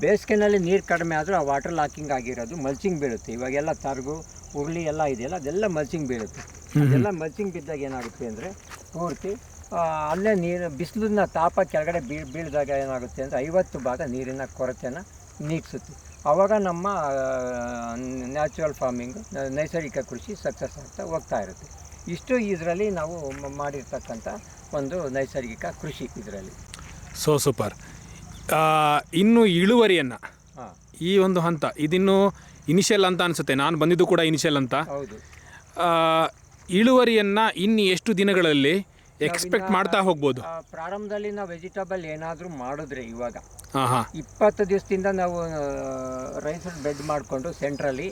ಬೇಸಿಗೆನಲ್ಲಿ ನೀರು ಕಡಿಮೆ ಆದರೂ ಆ ವಾಟರ್ ಲಾಕಿಂಗ್ ಆಗಿರೋದು ಮಲ್ಚಿಂಗ್ ಬೀಳುತ್ತೆ. ಇವಾಗೆಲ್ಲ ತರ್ಗು ಉರುಳಿ ಎಲ್ಲ ಇದೆಯಲ್ಲ, ಅದೆಲ್ಲ ಮಲ್ಚಿಂಗ್ ಬೀಳುತ್ತೆ. ಅದೆಲ್ಲ ಮಲ್ಚಿಂಗ್ ಬಿದ್ದಾಗ ಏನಾಗುತ್ತೆ ಅಂದರೆ ಪೂರ್ತಿ ಅಲ್ಲೇ ನೀರು ಬಿಸಿಲನ್ನ ತಾಪ ಕೆಳಗಡೆ ಬೀಳಿದಾಗ ಏನಾಗುತ್ತೆ ಅಂದರೆ 50 ಭಾಗ ನೀರಿನ ಕೊರತೆನ ನೀಗಿಸುತ್ತೆ. ಆವಾಗ ನಮ್ಮ ನ್ಯಾಚುರಲ್ ಫಾರ್ಮಿಂಗು, ನೈಸರ್ಗಿಕ ಕೃಷಿ ಸಕ್ಸಸ್ ಆಗ್ತಾ ಹೋಗ್ತಾ ಇರುತ್ತೆ. ಇಷ್ಟು ಇದರಲ್ಲಿ ನಾವು ಮಾಡಿರ್ತಕ್ಕಂಥ ಒಂದು ನೈಸರ್ಗಿಕ ಕೃಷಿ ಇದರಲ್ಲಿ. So super. ಇನ್ನು ಇಳುವರಿಯನ್ನು ಈ ಒಂದು ಹಂತ ಇದಿನ್ನು ಇನಿಷಿಯಲ್ ಅಂತ ಅನಿಸುತ್ತೆ, ನಾನು ಬಂದಿದ್ದು ಕೂಡ ಇನಿಷಿಯಲ್ ಅಂತ. ಹೌದು. ಇಳುವರಿಯನ್ನು ಇನ್ನು ಎಷ್ಟು ದಿನಗಳಲ್ಲಿ ಎಕ್ಸ್ಪೆಕ್ಟ್ ಮಾಡ್ತಾ ಹೋಗ್ಬೋದು? ಪ್ರಾರಂಭದಲ್ಲಿ ನಾವು ವೆಜಿಟೇಬಲ್ ಏನಾದರೂ ಮಾಡಿದ್ರೆ ಇವಾಗ 20 ದಿವಸದಿಂದ ನಾವು ರೈಸ್ ಬೆಡ್ ಮಾಡಿಕೊಂಡು ಸೆಂಟ್ರಲ್ಲಿ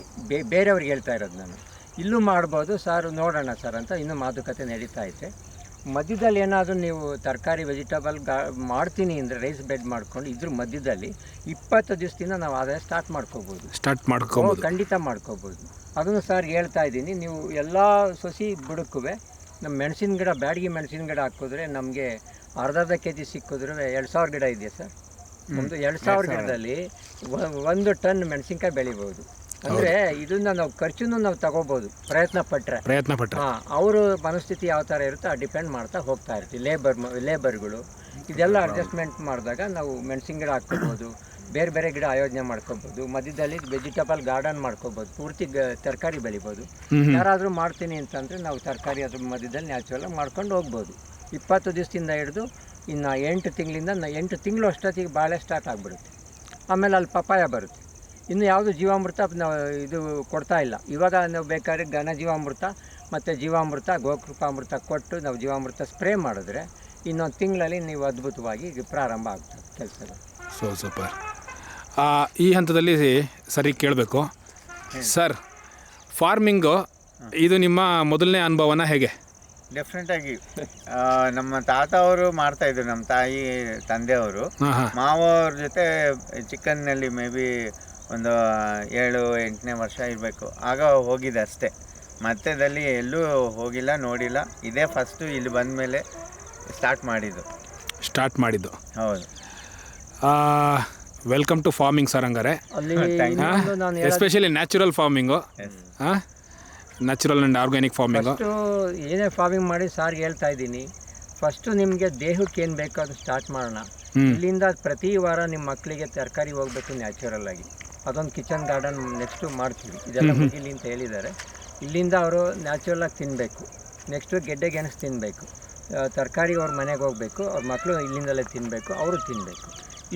ಬೇರೆಯವ್ರಿಗೆ ಹೇಳ್ತಾ ಇರೋದು ನಾನು, ಇಲ್ಲೂ ಮಾಡ್ಬೋದು ಸರ್, ನೋಡೋಣ ಸರ್ ಅಂತ ಇನ್ನೂ ಮಾತುಕತೆ ನಡೀತಾ ಐತೆ. ಮಧ್ಯದಲ್ಲಿ ಏನಾದರೂ ನೀವು ತರಕಾರಿ ವೆಜಿಟೇಬಲ್ ಮಾಡ್ತೀನಿ ಅಂದರೆ ರೈಸ್ ಬೆಡ್ ಮಾಡ್ಕೊಂಡು ಇದ್ರ ಮಧ್ಯದಲ್ಲಿ 20 ದಿವಸದಿಂದ ನಾವು ಆದಾಯ ಸ್ಟಾರ್ಟ್ ಮಾಡ್ಕೋಬೋದು. ಖಂಡಿತ ಮಾಡ್ಕೋಬೋದು. ಅದನ್ನು ಸರ್ ಹೇಳ್ತಾ ಇದ್ದೀನಿ. ನೀವು ಎಲ್ಲ ಸಸಿ ಬುಡಕ್ಕೂ ನಮ್ಮ ಮೆಣಸಿನ ಗಿಡ, ಬ್ಯಾಡಗಿ ಮೆಣಸಿನ ಗಿಡ ಹಾಕಿದ್ರೆ ನಮಗೆ ಅರ್ಧ kg ಸಿಕ್ಕಿದ್ರೆ 2,000 ಗಿಡ ಇದೆ ಸರ್. ಒಂದು 2,000 ಗಿಡದಲ್ಲಿ 1 ಟನ್ ಮೆಣಸಿನ್ಕಾಯಿ ಬೆಳಿಬೋದು. ಅಂದರೆ ಇದನ್ನ ನಾವು ಖರ್ಚನ್ನು ನಾವು ತಗೋಬೋದು ಪ್ರಯತ್ನ ಪಟ್ಟರೆ. ಹಾಂ, ಅವರು ಮನಸ್ಥಿತಿ ಯಾವ ಥರ ಇರುತ್ತೋ ಆ ಡಿಪೆಂಡ್ ಮಾಡ್ತಾ ಹೋಗ್ತಾ ಇರ್ತೀವಿ. ಲೇಬರ್ಗಳು ಇದೆಲ್ಲ ಅಡ್ಜಸ್ಟ್ಮೆಂಟ್ ಮಾಡಿದಾಗ ನಾವು ಮೆಣಸಿನ ಗಿಡ ಹಾಕ್ಕೋಬೋದು, ಬೇರೆ ಬೇರೆ ಗಿಡ ಆಯೋಜನೆ ಮಾಡ್ಕೋಬೋದು, ಮಧ್ಯದಲ್ಲಿ ವೆಜಿಟೇಬಲ್ ಗಾರ್ಡನ್ ಮಾಡ್ಕೋಬೋದು, ಪೂರ್ತಿ ತರಕಾರಿ ಬೆಳಿಬೋದು. ಯಾರಾದರೂ ಮಾಡ್ತೀನಿ ಅಂತಂದರೆ ನಾವು ತರಕಾರಿ ಅದ್ರ ಮಧ್ಯದಲ್ಲಿ ನ್ಯಾಚುರಲಾಗಿ ಮಾಡ್ಕೊಂಡು ಹೋಗ್ಬೋದು. 20 ದಿವಸದಿಂದ ಹಿಡಿದು ಇನ್ನು 8 ತಿಂಗಳಿಂದ 8 ತಿಂಗಳು ಅಷ್ಟೊತ್ತಿಗೆ ಬಾಳೆ ಸ್ಟಾರ್ಟ್ ಆಗಿಬಿಡುತ್ತೆ. ಆಮೇಲೆ ಅಲ್ಲಿ ಪಪಾಯ ಬರುತ್ತೆ. ಇನ್ನು ಯಾವುದು ಜೀವಾಮೃತ ನಾವು ಇದು ಕೊಡ್ತಾ ಇಲ್ಲ. ಇವಾಗ ನಾವು ಬೇಕಾದ್ರೆ ಘನ ಜೀವಾಮೃತ ಮತ್ತು ಜೀವಾಮೃತ, ಗೋಕೃಪಾಮೃತ ಕೊಟ್ಟು ನಾವು ಜೀವಾಮೃತ ಸ್ಪ್ರೇ ಮಾಡಿದ್ರೆ ಇನ್ನೊಂದು ತಿಂಗಳಲ್ಲಿ ನೀವು ಅದ್ಭುತವಾಗಿ ಪ್ರಾರಂಭ ಆಗ್ತದೆ ಕೆಲಸಗಳು. So super. ಈ ಹಂತದಲ್ಲಿ ಸರಿ ಕೇಳಬೇಕು ಸರ್, ಫಾರ್ಮಿಂಗು ಇದು ನಿಮ್ಮ ಮೊದಲನೇ ಅನುಭವನ ಹೇಗೆ? ಡೆಫಿನೆಟಾಗಿ ನಮ್ಮ ತಾತ ಅವರು ಮಾಡ್ತಾಯಿದ್ರು, ನಮ್ಮ ತಾಯಿ ತಂದೆಯವರು. ಮಾವವ್ರ ಜೊತೆ ಚಿಕನ್ನಲ್ಲಿ ಮೇ ಬಿ ಒಂದು 7-8ನೇ ವರ್ಷ ಇರಬೇಕು, ಆಗ ಹೋಗಿದೆ ಅಷ್ಟೇ. ಮಧ್ಯದಲ್ಲಿ ಎಲ್ಲೂ ಹೋಗಿಲ್ಲ, ನೋಡಿಲ್ಲ. ಇದೇ ಫಸ್ಟು ಇಲ್ಲಿ ಬಂದ ಮೇಲೆ ಸ್ಟಾರ್ಟ್ ಮಾಡಿದ್ದು. ಹೌದು. Welcome to farming sir. ಹಂಗಾರೆ especially natural farming, natural and organic farming. First ಏನೇ ಫಾರ್ಮಿಂಗ್ ಮಾಡಿ ಸಾರ್ಗೆ ಹೇಳ್ತಾ ಇದ್ದೀನಿ, ಫಸ್ಟು ನಿಮಗೆ ದೇಹಕ್ಕೆ ಏನು ಬೇಕೋ ಅದು ಸ್ಟಾರ್ಟ್ ಮಾಡೋಣ. ಇಲ್ಲಿಂದ ಪ್ರತಿ ವಾರ ನಿಮ್ಮ ಮಕ್ಕಳಿಗೆ ತರಕಾರಿ ಹೋಗಬೇಕು ನ್ಯಾಚುರಲ್ ಆಗಿ. ಅದೊಂದು ಕಿಚನ್ ಗಾರ್ಡನ್ ನೆಕ್ಸ್ಟು ಮಾಡ್ತೀವಿ. ಇದೆಲ್ಲ ಮುಗಿಲಿ ಅಂತ ಹೇಳಿದ್ದಾರೆ. ಇಲ್ಲಿಂದ ಅವರು ನ್ಯಾಚುರಲಾಗಿ ತಿನ್ನಬೇಕು. ನೆಕ್ಸ್ಟು ಗೆಡ್ಡೆ ಗೆಣಸು ತಿನ್ನಬೇಕು, ತರಕಾರಿ ಅವ್ರ ಮನೆಗೆ ಹೋಗಬೇಕು, ಅವ್ರ ಮಕ್ಕಳು ಇಲ್ಲಿಂದಲೇ ತಿನ್ನಬೇಕು, ಅವರು ತಿನ್ನಬೇಕು.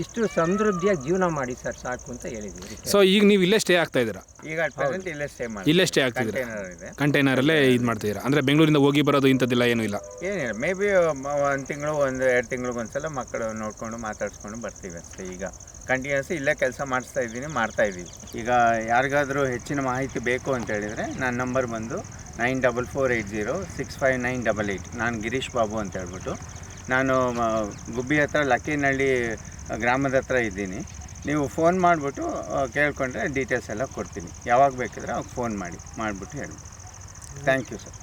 ಇಷ್ಟು ಸಮೃದ್ಧಿಯಾಗಿ ಜೀವನ ಮಾಡಿ ಸರ್ ಸಾಕು ಅಂತ ಹೇಳಿದ್ದೀವಿ. ಸೊ ಈಗ ನೀವು ಇಲ್ಲೇ ಸ್ಟೇ ಆಗ್ತಾ ಇದ್ದೀರಾ? ಈಗ ಇಲ್ಲೇ ಸ್ಟೇ ಆಗ್ತಿದ್ದೀರಾ? ಕಂಟೈನರಲ್ಲೇ ಇದು ಮಾಡ್ತಿದ್ದೀರಾ? ಅಂದರೆ ಬೆಂಗಳೂರಿಂದ ಹೋಗಿ ಬರೋದು ಇಂಥದ್ದಿಲ್ಲ, ಏನೂ ಇಲ್ಲ? ಏನಿಲ್ಲ, ಮೇ ಬಿ 1 ತಿಂಗಳು 1-2 ತಿಂಗಳಿಗೊಂದ್ಸಲ ಮಕ್ಕಳು ನೋಡಿಕೊಂಡು ಮಾತಾಡಿಸ್ಕೊಂಡು ಬರ್ತೀವಿ ಅಷ್ಟೇ. ಈಗ ಕಂಟಿನ್ಯೂಸ್ ಇಲ್ಲೇ ಕೆಲಸ ಮಾಡ್ತಾ ಇದ್ದೀವಿ. ಈಗ ಯಾರಿಗಾದರೂ ಹೆಚ್ಚಿನ ಮಾಹಿತಿ ಬೇಕು ಅಂತ ಹೇಳಿದರೆ ನನ್ನ ನಂಬರ್ ಬಂದು 9448065988. ನಾನು ಗಿರೀಶ್ ಬಾಬು ಅಂತ ಹೇಳ್ಬಿಟ್ಟು, ನಾನು ಗುಬ್ಬಿ ಹತ್ರ ಲಕ್ಕಿನಹಳ್ಳಿ ಗ್ರಾಮದ ಹತ್ರ ಇದ್ದೀನಿ. ನೀವು ಫೋನ್ ಮಾಡಿಬಿಟ್ಟು ಕೇಳ್ಕೊಂಡ್ರೆ ಡೀಟೇಲ್ಸ್ ಎಲ್ಲ ಕೊಡ್ತೀನಿ. ಯಾವಾಗ ಬೇಕಿದ್ರೆ ಅವಾಗ ಫೋನ್ ಮಾಡಿಬಿಟ್ಟು ಹೇಳಿ. Thank you sir.